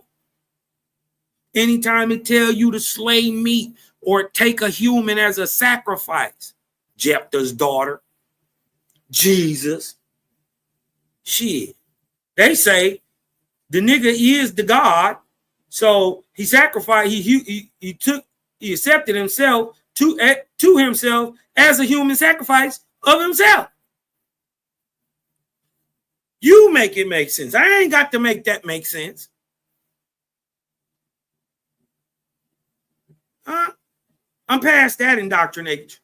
Anytime it tell you to slay meat or take a human as a sacrifice, Jephthah's daughter, Jesus, shit. They say the nigga is the God, so he sacrificed. He accepted himself to himself as a human sacrifice of himself. You make it make sense. I ain't got to make that make sense. I'm past that indoctrination.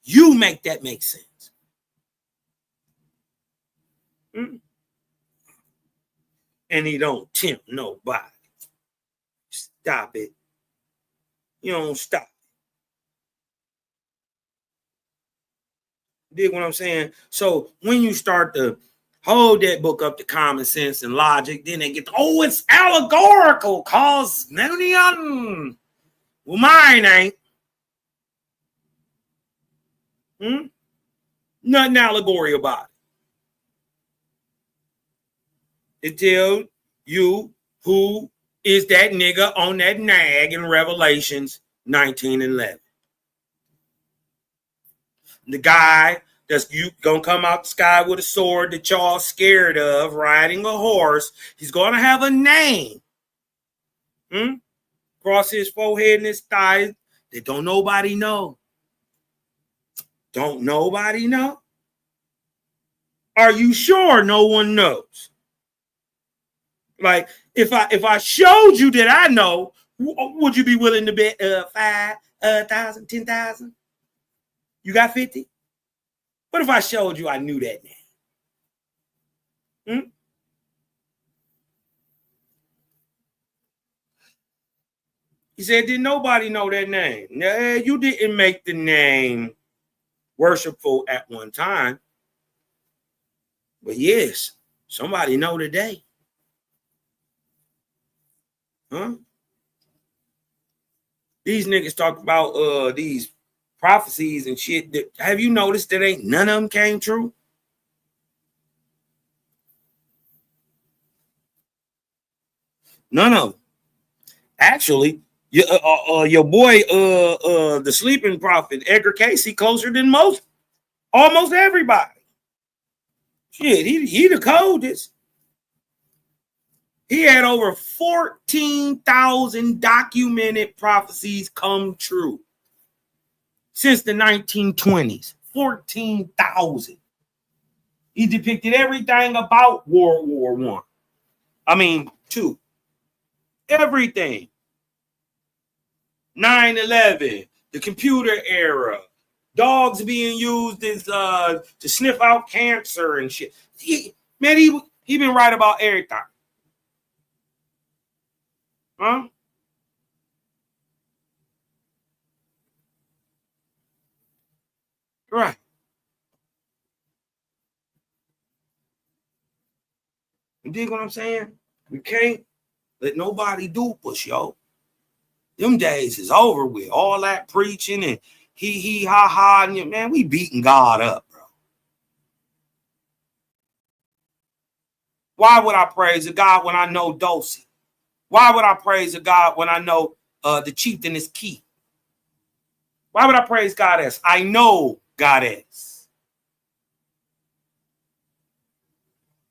You make that make sense. And he don't tempt nobody. Stop it. You don't stop. Dig what I'm saying? So when you start to hold that book up to common sense and logic, then they get, it's allegorical, cause well, mine ain't. Nothing allegory about it. It tells you who is that nigga on that nag in Revelations 19:11. The guy that's gonna come out the sky with a sword that y'all scared of, riding a horse. He's gonna have a name. across his forehead and his thighs that don't nobody know. Don't nobody know? Are you sure no one knows? Like, if I showed you that I know, would you be willing to bet 5,000, 10,000? You got 50? What if I showed you I knew that name? Hmm? He said, did nobody know that name? Nah, you didn't make the name worshipful at one time. But yes, somebody know today. Huh? These niggas talk about these prophecies and shit. Have you noticed that ain't none of them came true? None of them. Actually, your boy, the sleeping prophet, Edgar Casey, closer than almost everybody. Shit, he the coldest. He had over 14,000 documented prophecies come true since the 1920s. 14,000. He depicted everything about World War II. Everything. 9/11, the computer era, dogs being used as to sniff out cancer and shit. He been right about everything. Huh? Right. You dig what I'm saying? We can't let nobody dupe us, yo. Them days is over with. All that preaching and he ha ha, and man, we beating God up, bro. Why would I praise a God when I know Dulcie? Why would I praise a God when I know the chieftain is key? Why would I praise Goddess? I know Goddess.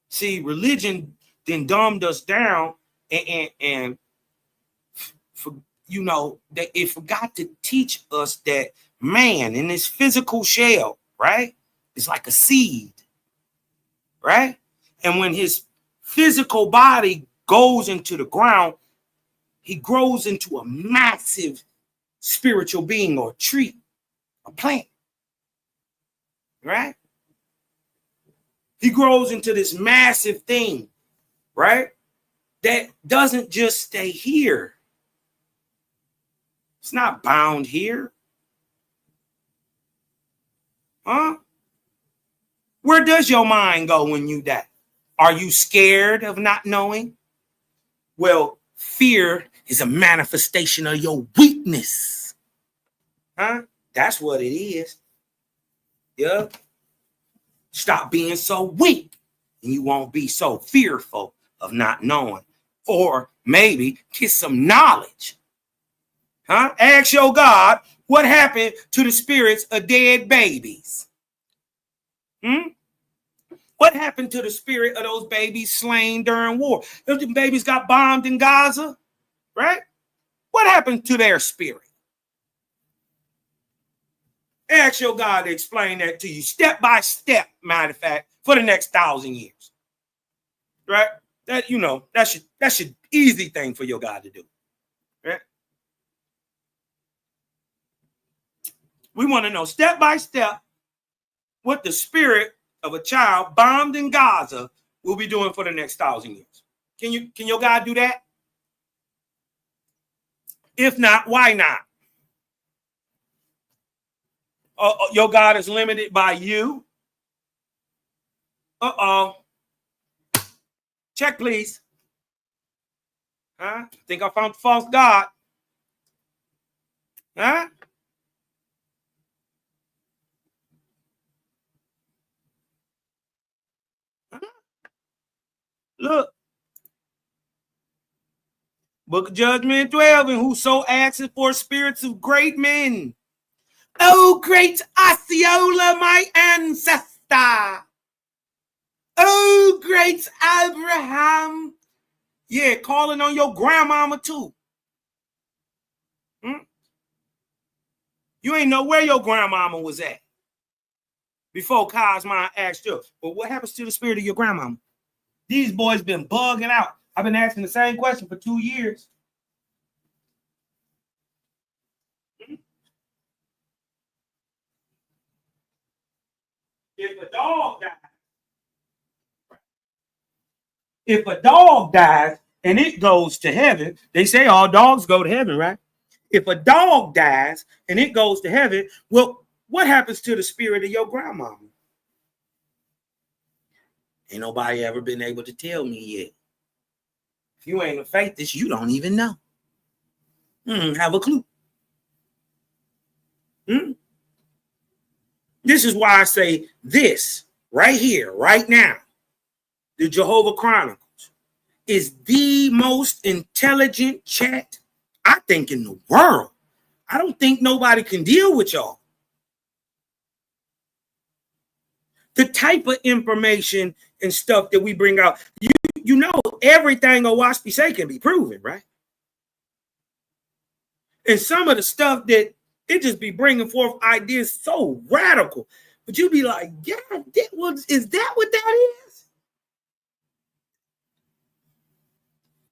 See, religion then dumbed us down and for, you know, that it forgot to teach us that man in this physical shell, right, is like a seed, right? And when his physical body goes into the ground, he grows into a massive spiritual being or tree, a plant, right? He grows into this massive thing, right? That doesn't just stay here. It's not bound here. Huh? Where does your mind go when you die? Are you scared of not knowing? Well, fear is a manifestation of your weakness. Huh? That's what it is. Yeah. Stop being so weak and you won't be so fearful of not knowing. Or maybe get some knowledge. Huh? Ask your God what happened to the spirits of dead babies. What happened to the spirit of those babies slain during war? Those babies got bombed in Gaza, right? What happened to their spirit? Ask your God to explain that to you step by step, matter of fact, for the next 1,000 years. Right? That, you know, that's your easy thing for your God to do. Right? We want to know step by step what the spirit of a child bombed in Gaza will be doing for the next 1,000 years. Can your God do that? If not, why not? Your God is limited by you. Check, please. Huh? I think I found the false God. Huh? Look. Book of Judgment 12, and whoso asks for spirits of great men. Oh, great Osceola, my ancestor. Oh, great Abraham. Yeah, calling on your grandmama too. You ain't know where your grandmama was at before Cosmine asked you. But what happens to the spirit of your grandmama? These boys been bugging out. I've been asking the same question for 2 years. If a dog dies and it goes to heaven, they say all dogs go to heaven, right? If a dog dies and it goes to heaven, well, what happens to the spirit of your grandmama? Ain't nobody ever been able to tell me yet. If you ain't a faithist, you don't even know. Have a clue. This is why I say this right here, right now. The Jehovah Chronicles is the most intelligent chat, I think, in the world. I don't think nobody can deal with y'all. The type of information and stuff that we bring out, you know, everything Owaspy say can be proven, right? And some of the stuff that it just be bringing forth ideas so radical, but you be like, yeah, is that what that is?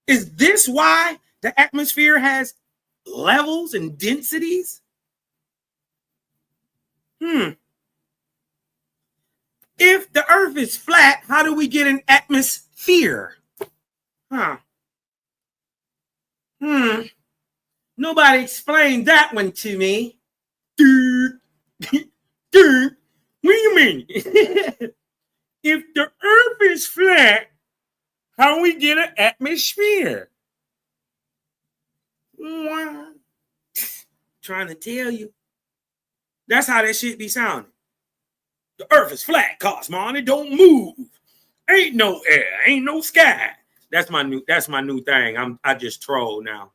Is this why the atmosphere has levels and densities? If the earth is flat, how do we get an atmosphere? Nobody explained that one to me. What do you mean? If the earth is flat, how we get an atmosphere? Trying to tell you. That's how that shit be sounding. The earth is flat, Cosmon. It don't move. Ain't no air. Ain't no sky. That's my new thing. I just troll now.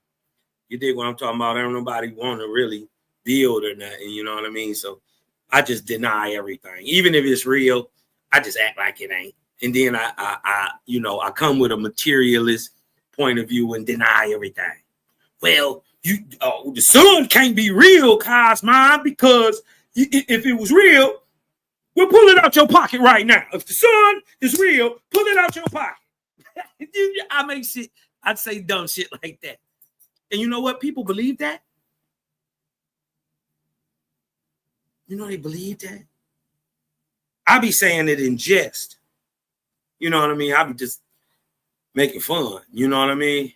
You dig what I'm talking about? I don't nobody want to really build or nothing. You know what I mean? So I just deny everything. Even if it's real, I just act like it ain't. And then I come with a materialist point of view and deny everything. Well, the sun can't be real, Cosmon, because if it was real, we'll pull it out your pocket right now. If the sun is real, pull it out your pocket. I make shit. I'd say dumb shit like that. And you know what? People believe that. You know they believe that. I be saying it in jest. You know what I mean? I be just making fun. You know what I mean?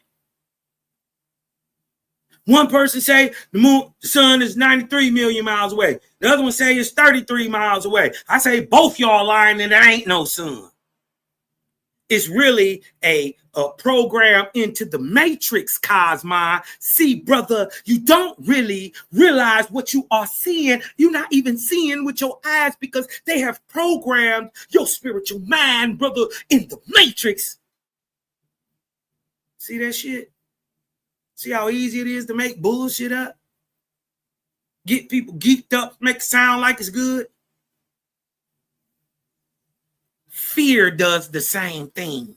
One person say the sun is 93 million miles away. The other one say it's 33 miles away. I say both y'all lying and there ain't no sun. It's really a program into the matrix, Cosma. See, brother, you don't really realize what you are seeing. You're not even seeing with your eyes because they have programmed your spiritual mind, brother, in the matrix. See that shit? See how easy it is to make bullshit up? Get people geeked up, make it sound like it's good. Fear does the same thing.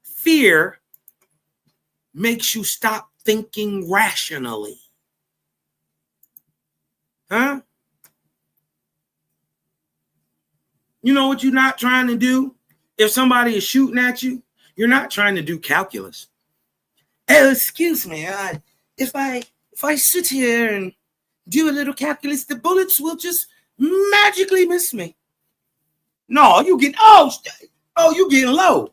Fear makes you stop thinking rationally. Huh? You know what you're not trying to do? If somebody is shooting at you, you're not trying to do calculus. Oh, excuse me. If I sit here and do a little calculus, the bullets will just magically miss me. No, you get you getting low.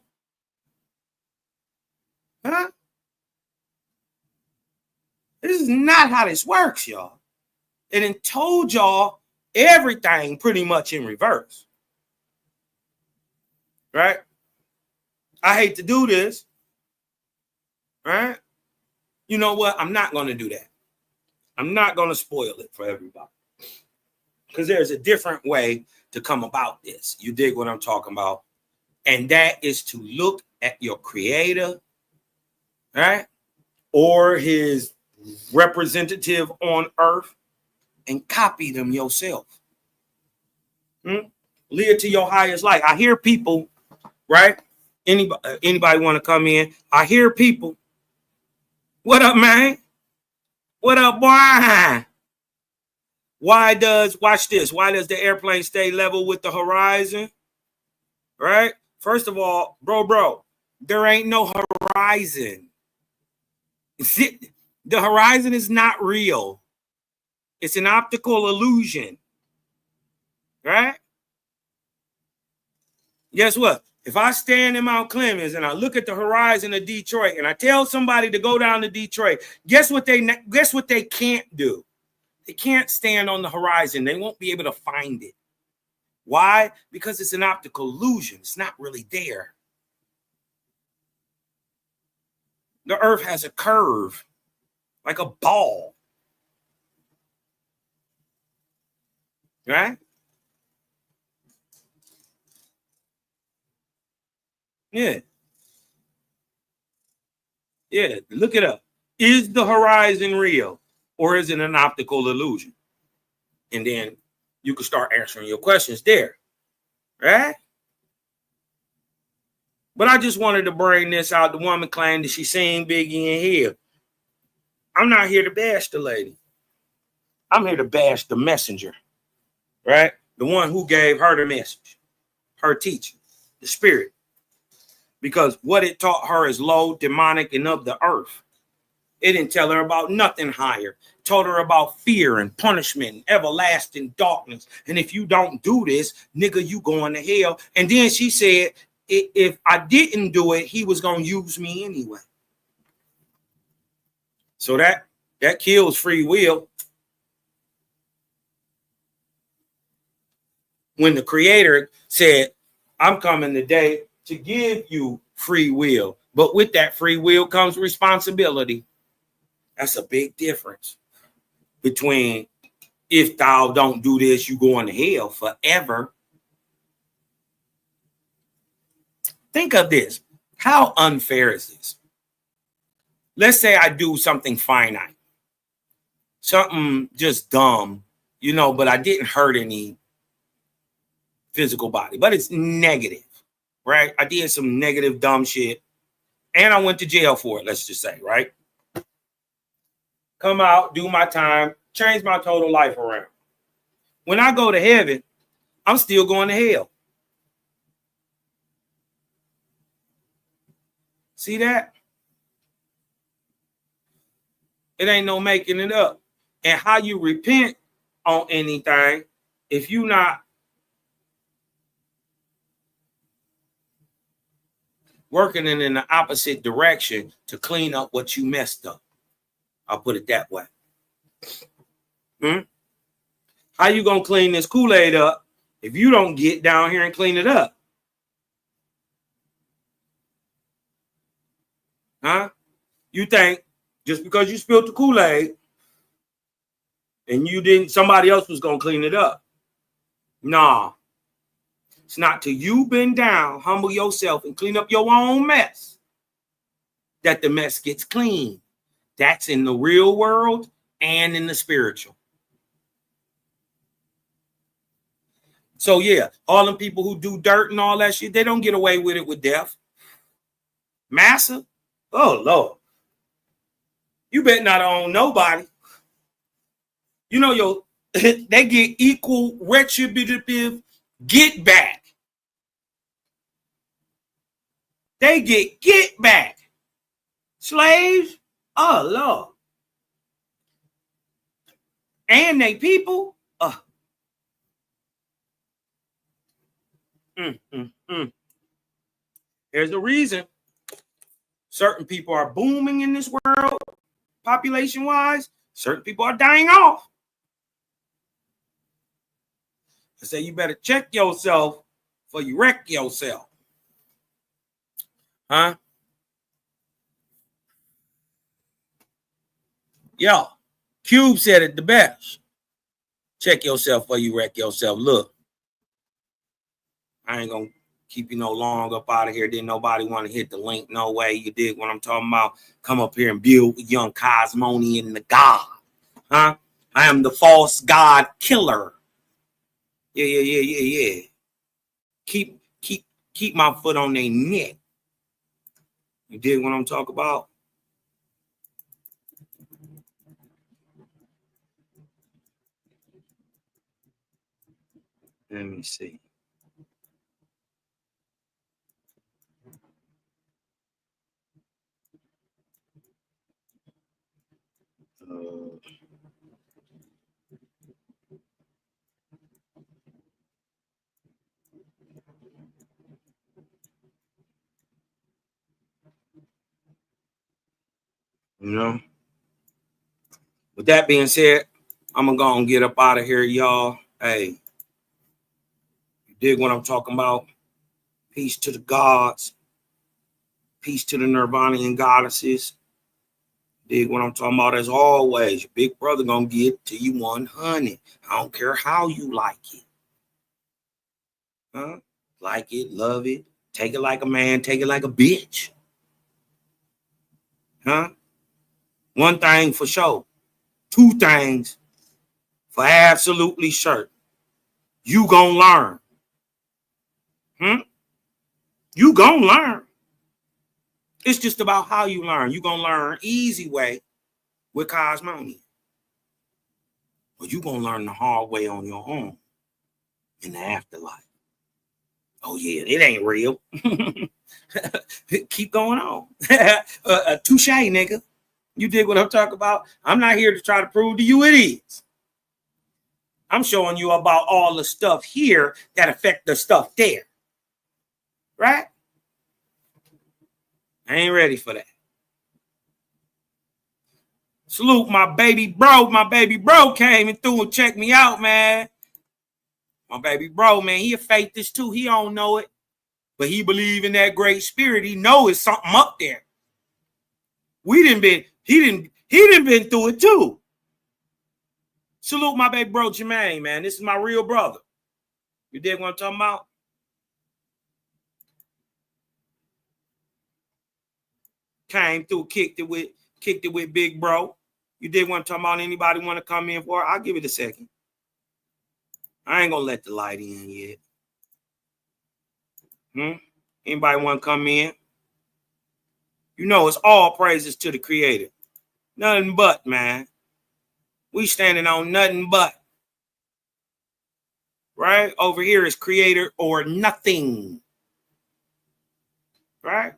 Huh? This is not how this works, y'all. And it told y'all everything pretty much in reverse. Right? I hate to do this. Right? You know what? I'm not going to do that. I'm not going to spoil it for everybody. Because there's a different way to come about this. You dig what I'm talking about? And that is to look at your creator, right? Or his representative on earth and copy them yourself. Live to your highest light. I hear people, right? Anybody want to come in? I hear people. What up, man? What up, boy? Watch this. Why does the airplane stay level with the horizon? Right? First of all, bro, there ain't no horizon. The horizon is not real. It's an optical illusion. Right? Guess what? If I stand in Mount Clemens and I look at the horizon of Detroit and I tell somebody to go down to Detroit, guess what they can't do? They can't stand on the horizon. They won't be able to find it. Why? Because it's an optical illusion. It's not really there. The earth has a curve, like a ball. Right? Yeah. Yeah, look it up. Is the horizon real or is it an optical illusion? And then you can start answering your questions there. Right? But I just wanted to bring this out. The woman claimed that she seen Biggie in hell. I'm not here to bash the lady. I'm here to bash the messenger. Right? The one who gave her the message, her teaching, the spirit. Because what it taught her is low, demonic, and of the earth. It didn't tell her about nothing higher. It told her about fear and punishment and everlasting darkness. And if you don't do this, nigga, you going to hell. And then she said, if I didn't do it, he was going to use me anyway. So that kills free will. When the creator said, I'm coming today to give you free will. But with that free will comes responsibility. That's a big difference between if thou don't do this, you going to hell forever. Think of this. How unfair is this? Let's say I do something finite, something just dumb, but I didn't hurt any physical body, but it's negative, right? I did some negative, dumb shit, and I went to jail for it, let's just say, right? Come out, do my time, change my total life around. When I go to heaven, I'm still going to hell. See that? It ain't no making it up. And how you repent on anything, if you not working in the opposite direction to clean up what you messed up. I'll put it that way. How you gonna clean this Kool-Aid up if you don't get down here and clean it up? Huh? You think just because you spilled the Kool-Aid and you didn't, somebody else was gonna clean it up? Nah. It's not till you bend down, humble yourself, and clean up your own mess that the mess gets clean. That's in the real world and in the spiritual. So yeah, all them people who do dirt and all that shit, they don't get away with it with death. Massa? Oh, Lord. You better not own nobody. They get equal retributive get back. They get back. Slaves? Oh, Lord. And they people? There's a reason certain people are booming in this world, population-wise. Certain people are dying off. I say you better check yourself before you wreck yourself. Huh? Yo, Cube said it the best. Check yourself before you wreck yourself. Look, I ain't gonna keep you no long up out of here. Didn't nobody want to hit the link. No way. You dig what I'm talking about? Come up here and build with young Cosmonian, the God. Huh? I am the false God killer. Yeah. Keep my foot on their neck. You dig what I'm talking about? Let me see. You know, with that being said, I'm gonna go and get up out of here, y'all. Hey, you dig what I'm talking about? Peace to the gods, peace to the Nirvanian goddesses. Dig what I'm talking about? As always, your big brother gonna get to you 100. I don't care how you like it. Huh? Like it, love it, take it like a man, take it like a bitch. Huh? One thing for sure. Two things for absolutely sure. You gonna learn. You gonna learn. It's just about how you learn. You gonna learn easy way with Cosmonia. Or you gonna learn the hard way on your own in the afterlife. Oh yeah, it ain't real. Keep going on. Touche, nigga. You dig what I'm talking about? I'm not here to try to prove to you it is. I'm showing you about all the stuff here that affect the stuff there. Right? I ain't ready for that. Salute my baby bro. My baby bro came and through and checked me out, man. My baby bro, man, he a faithist too. He don't know it. But he believe in that great spirit. He know it's something up there. He didn't been through it too. Salute my baby bro Jermaine, man. This is my real brother. You dig what I'm talking about? Came through, kicked it with big bro. You dig what I'm talking about? Anybody want to come in for it? I'll give it a second. I ain't gonna let the light in yet. Anybody want to come in? You know, it's all praises to the creator. Nothing but, man. We standing on nothing but. Right? Over here is creator or nothing. Right?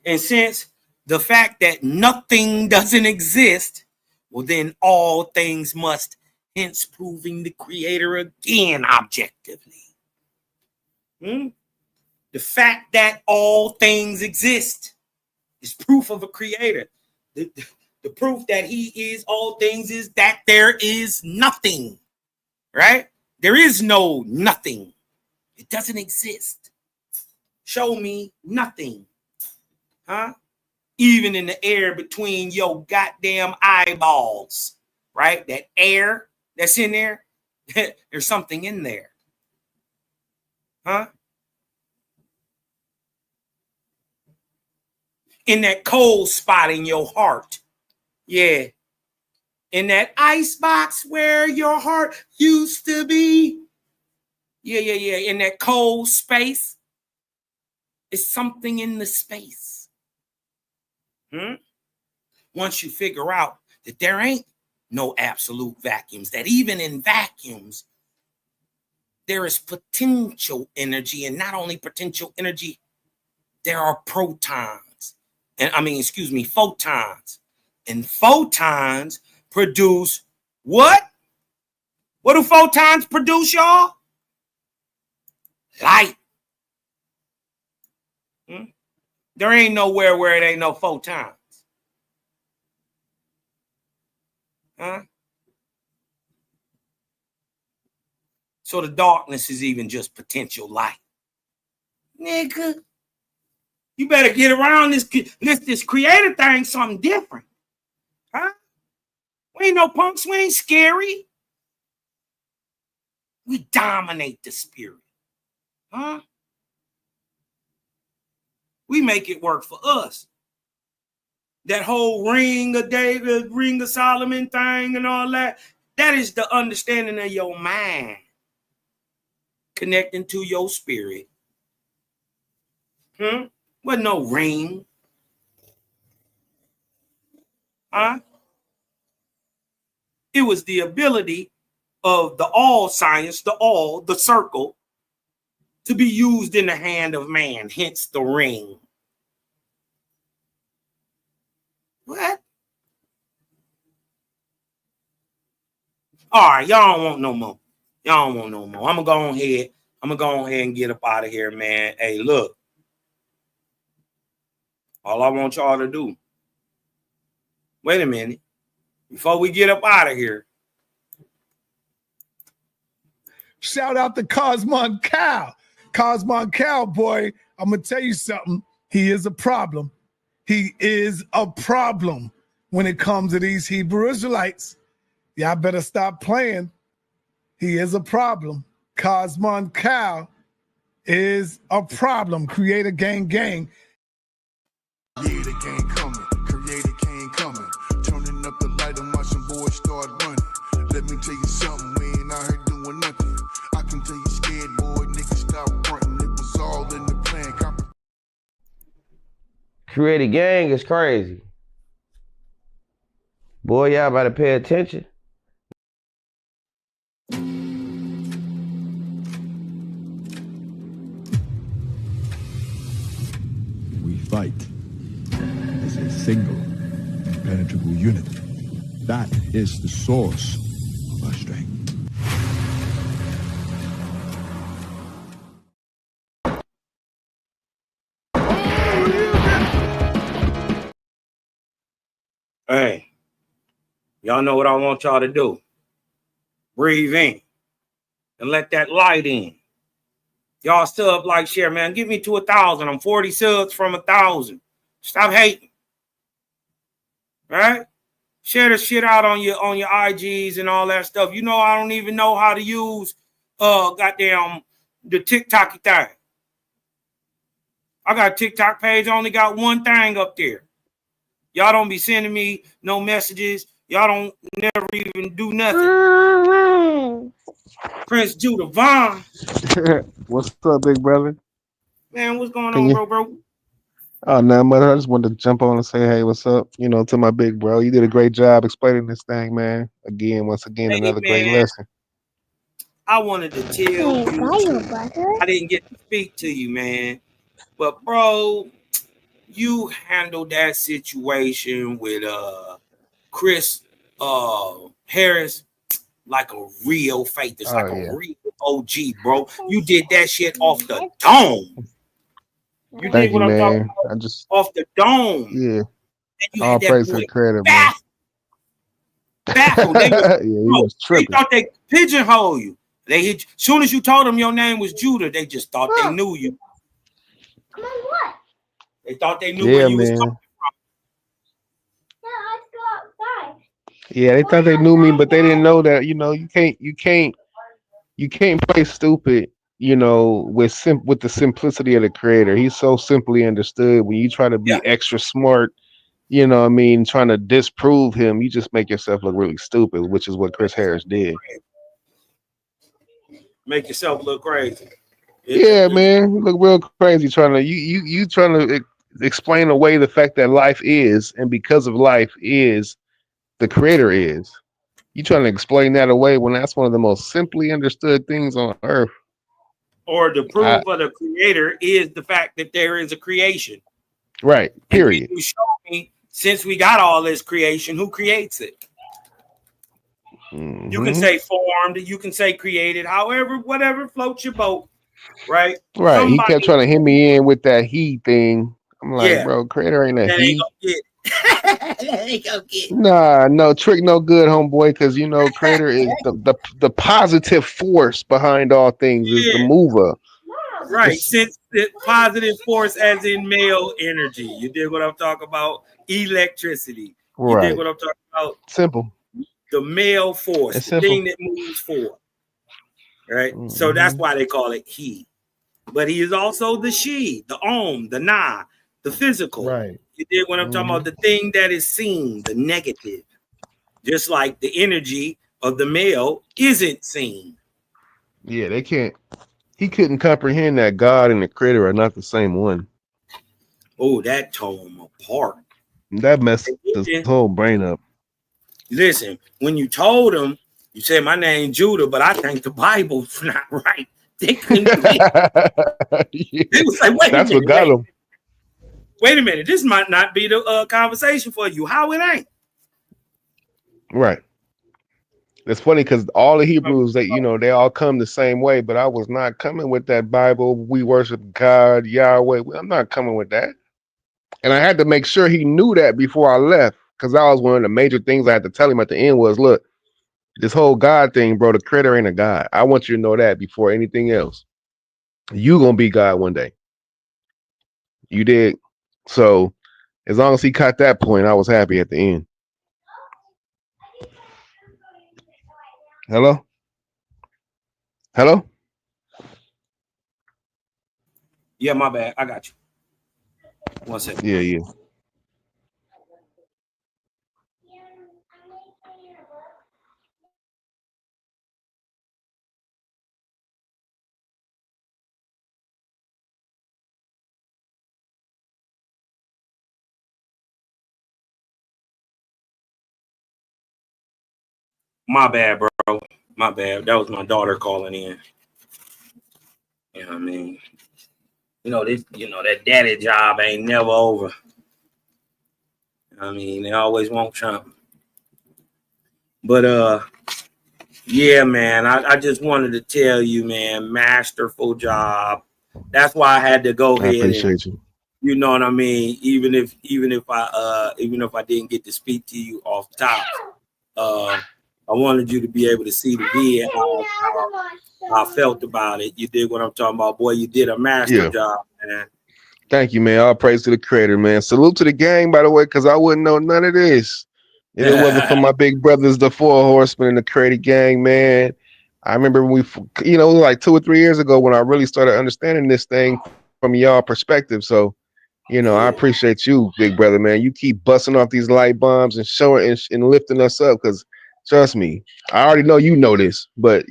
And since the fact that nothing doesn't exist, well, then all things must, hence proving the creator again objectively. The fact that all things exist is proof of a creator. The proof that he is all things is that there is nothing, right? There is no nothing. It doesn't exist. Show me nothing, huh? Even in the air between your goddamn eyeballs, right? That air that's in there, there's something in there, huh? In that cold spot in your heart. Yeah. In that ice box where your heart used to be. Yeah. In that cold space. It's something in the space. Once you figure out that there ain't no absolute vacuums, that even in vacuums, there is potential energy, and not only potential energy, there are photons. And photons produce what? What do photons produce, y'all? Light. There ain't nowhere where it ain't no photons. Huh? So the darkness is even just potential light. Nigga, you better get around this creator thing something different. Huh? We ain't no punks. We ain't scary. We dominate the spirit. Huh? We make it work for us. That whole ring of David, ring of Solomon thing and all that, that is the understanding of your mind connecting to your spirit. Wasn't no ring. Huh? It was the ability of the all science, the circle, to be used in the hand of man, hence the ring. What? All right, y'all don't want no more. Y'all don't want no more. I'm gonna go ahead and get up out of here, man. Hey, look. All I want y'all to do. Wait a minute. Before we get up out of here. Shout out to Cosmon Cow. Cosmon Cowboy, I'm going to tell you something. He is a problem. He is a problem when it comes to these Hebrew Israelites. Y'all better stop playing. He is a problem. Cosmon Cow is a problem. Creator gang gang. Yeah, the gang coming. Creator gang coming. Turning up the light and watching boys start running. Let me tell you something. We ain't out here doing nothing. I can tell you scared, boy. Niggas stop fronting. It was all in the plan. Creator gang is crazy. Boy, y'all better pay attention. We fight as a single, impenetrable unit. That is the source of our strength. Hey, y'all know what I want y'all to do. Breathe in and let that light in. Y'all still up, like, share, man. Give me to 1,000. I'm 40 subs from 1,000. Stop hating. Right? Share the shit out on your IGs and all that stuff. You know, I don't even know how to use goddamn the TikTok thing. I got a TikTok page, only got one thing up there. Y'all don't be sending me no messages. Y'all don't never even do nothing. Prince Judah Vaughn. What's up, big brother? Man, what's going on, bro? Oh, no, mother. I just wanted to jump on and say, hey, what's up? You know, to my big bro. You did a great job explaining this thing, man. Once again, Hey, another man, great lesson. I wanted to tell you, I didn't get to speak to you, man. But, bro, you handled that situation with Chris Harris like a real faith. It's like a real OG, bro. You did that shit off the dome. You Thank did what you, I'm talking man. about off the dome. Yeah. And you All had that praise to boy the creator, baffled. They was tripping. thought they pigeonhole you. They hit, soon as you told them your name was Judah, they just thought they knew you. Come on, what? They thought they knew where you was coming from. Yeah, let's go outside. Yeah, they thought they knew me, but they didn't know that, you know, you can't play stupid, you know, with the simplicity of the creator. He's so simply understood. When you try to be extra smart, you know what I mean, trying to disprove him, you just make yourself look really stupid, which is what Chris Harris did. Make yourself look crazy. Yeah, man, you look real crazy trying to explain away the fact that life is, and because of life is, the creator is. You trying to explain that away when that's one of the most simply understood things on earth. Or the proof of the creator is the fact that there is a creation. Right. Period. And you show me, since we got all this creation, who creates it? Mm-hmm. You can say formed, you can say created, however, whatever floats your boat, right? Right. Somebody, he kept trying to hit me in with that he thing. I'm like, bro, creator ain't a that he. Ain't gonna get that ain't gonna get Nah, no trick, no good, homeboy. Because you know, creator is the positive force behind all things. Is the mover. Right. Since the positive force, as in male energy. You did what I'm talking about. Electricity. You did what I'm talking about. Simple. The male force, it's the simple. thing that moves forward. Right. Mm-hmm. So that's why they call it he. But he is also the she, the the na, the physical. Right. You did what I'm talking about, the thing that is seen, the negative. Just like the energy of the male isn't seen. Yeah, they can't. He couldn't comprehend that God and the creator are not the same one. Oh, that tore him apart. That messed his whole brain up. Listen, when you told him You said my name Judah, but I think the Bible's not right. They couldn't do it. Yeah. They was like, wait That's a minute, what got him. wait a minute. This might not be the conversation for you. How it ain't? Right. It's funny because all the Hebrews, they all come the same way, but I was not coming with that Bible. We worship God, Yahweh. I'm not coming with that. And I had to make sure he knew that before I left, because that was one of the major things I had to tell him at the end was, look, this whole God thing, bro, the creator ain't a God. I want you to know that before anything else. You gonna be God one day. You did. So as long as he caught that point, I was happy at the end. Hello? Hello? Yeah, my bad. I got you. One second. Yeah. My bad, bro. My bad. That was my daughter calling in. You know what I mean? That daddy job ain't never over. I mean, they always want Trump. But yeah, man, I just wanted to tell you, man, masterful job. That's why I had to go ahead. I appreciate you. You know what I mean? Even if I didn't get to speak to you off top, I wanted you to be able to see the vid, how I felt about it. You did what I'm talking about, boy. You did a master job, man. Thank you, man. All praise to the creator, man. Salute to the gang, by the way, because I wouldn't know none of this if it wasn't for my big brothers, the 4 horsemen and the creator gang, man. I remember when like 2 or 3 years ago when I really started understanding this thing from y'all perspective. So, I appreciate you, big brother, man. You keep busting off these light bombs and showing and lifting us up, because trust me, I already know you know this, but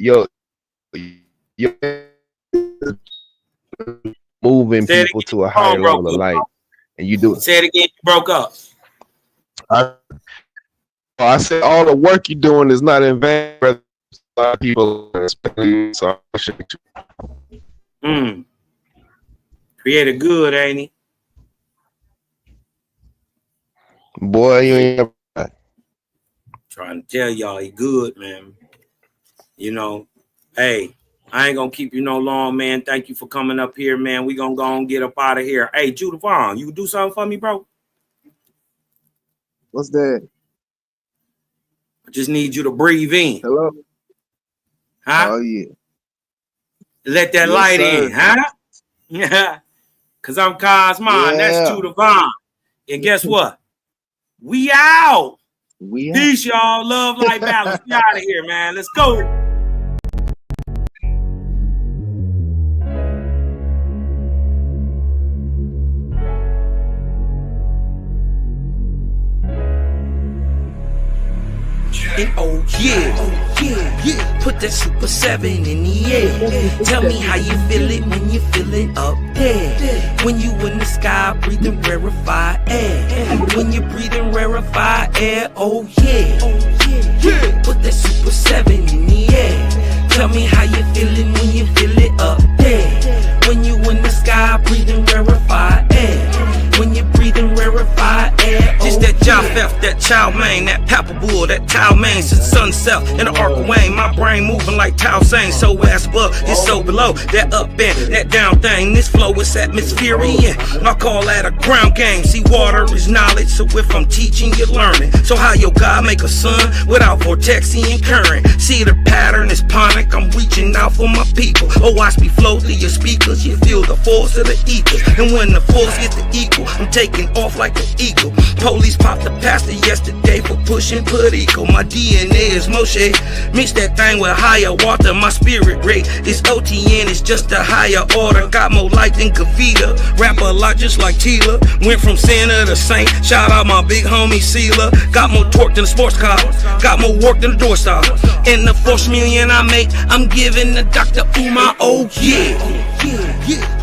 moving people to a higher level of light, and you do it. Say it again. You broke up. I said all the work you're doing is not in vain, brother. A lot of people are expecting, so I appreciate you. Creator good, ain't he? Boy, you ain't trying to tell y'all he good, man. Hey, I ain't gonna keep you no long, man. Thank you for coming up here, man. We gonna go and get up out of here. Hey, Judah Vaughn, you do something for me, bro? What's that? I just need you to breathe in. Hello? Huh? Oh, yeah. Let that light in, huh? Yeah. Because I'm Cosmon. That's Judah Vaughn. And guess what? We out. Peace, y'all. Love, light, balance. We out of here, man. Let's go. And oh yeah, put that Super 7 in the air. Tell me how you feel it when you feeling up there. When you in the sky breathing rarefied air. When you breathing rarefied air, oh yeah. Put that Super 7 in the air. Tell me how you feeling when you feel it up there. When you in the sky breathing rarefied air. When you breathing rarefied air, oh, it's that Japheth, that Chow Mein, that Papabul, that Tao Mein, since sunset in the arc of Wayne. My brain moving like Tao Sang, so ass above, it's so below. That up and that down thing, this flow is atmospherian. I call that a ground game. See, water is knowledge, so if I'm teaching, you're learning. So how your God make a sun without vortexing current? See, the pattern is ponic, I'm reaching out for my people. Oh, watch me flow through your speakers, you feel the force of the ether. And when the force gets the equal, I'm taking off like an eagle. Police popped the pastor yesterday for pushing Puerto. My DNA is Moshe. Mix that thing with higher water. My spirit rate is OTN. It's just a higher order. Got more light than Kavita. Rap a lot just like Tila. Went from sinner to saint. Shout out my big homie Sela. Got more torque than a sports car. Got more work than a door star. And the $4 million I make, I'm giving the Dr. Umar. Oh yeah.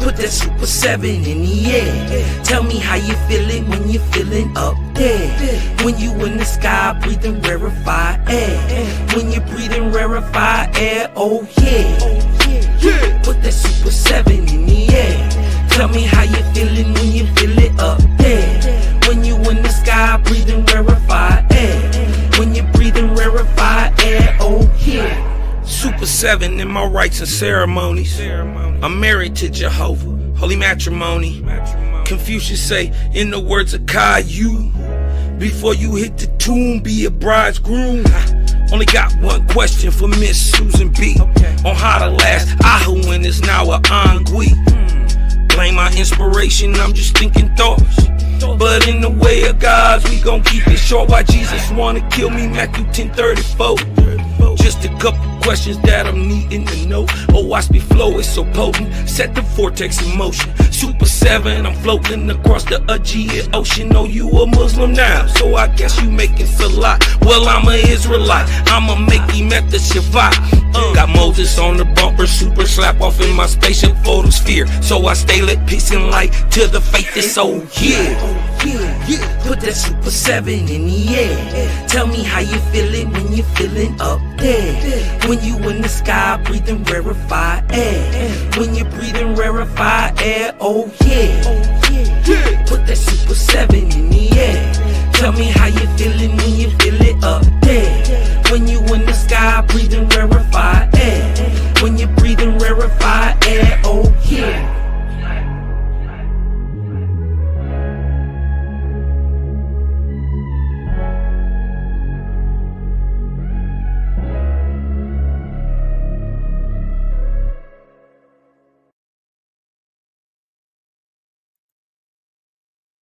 Put that Super 7 in the air. Tell me how you feeling when you're feeling up there. When you in the sky breathing rarefied air. When you're breathing rarefied air, oh yeah. Put that Super 7 in the air. Tell me how you feeling when you feel it up there. When you in the sky breathing rarefied air. When you're breathing rarefied air, oh yeah. Super 7 in my rites and ceremonies. I'm married to Jehovah, holy matrimony. Confucius say, in the words of Caillou, before you hit the tomb, be a bridegroom. Only got one question for Miss Susan B. On how the last Ahuin is now a Angui. Blame my inspiration, I'm just thinking thoughts. But in the way of God's, we gon' keep it short. Why Jesus wanna kill me, Matthew 10:34. Just a couple questions that I'm needing to know. Oh, watch me flow, it's so potent. Set the vortex in motion. Super 7, I'm floating across the Aegean Ocean. Oh, you a Muslim now, so I guess you making salat. Well, I'm an Israelite, I'ma make him at the Shabbat. Got Moses on the bumper, super slap off in my spaceship photosphere. So I stay lit, peace and light to the faith is so yeah. Put that Super 7 in the air. Tell me how you feeling when you're feeling up there. When you in the sky breathing rarefied air. When you're breathing rarefied air, oh yeah. Put that Super 7 in the air. Tell me how you feeling when you feel it up there. When you in the sky breathing rarefied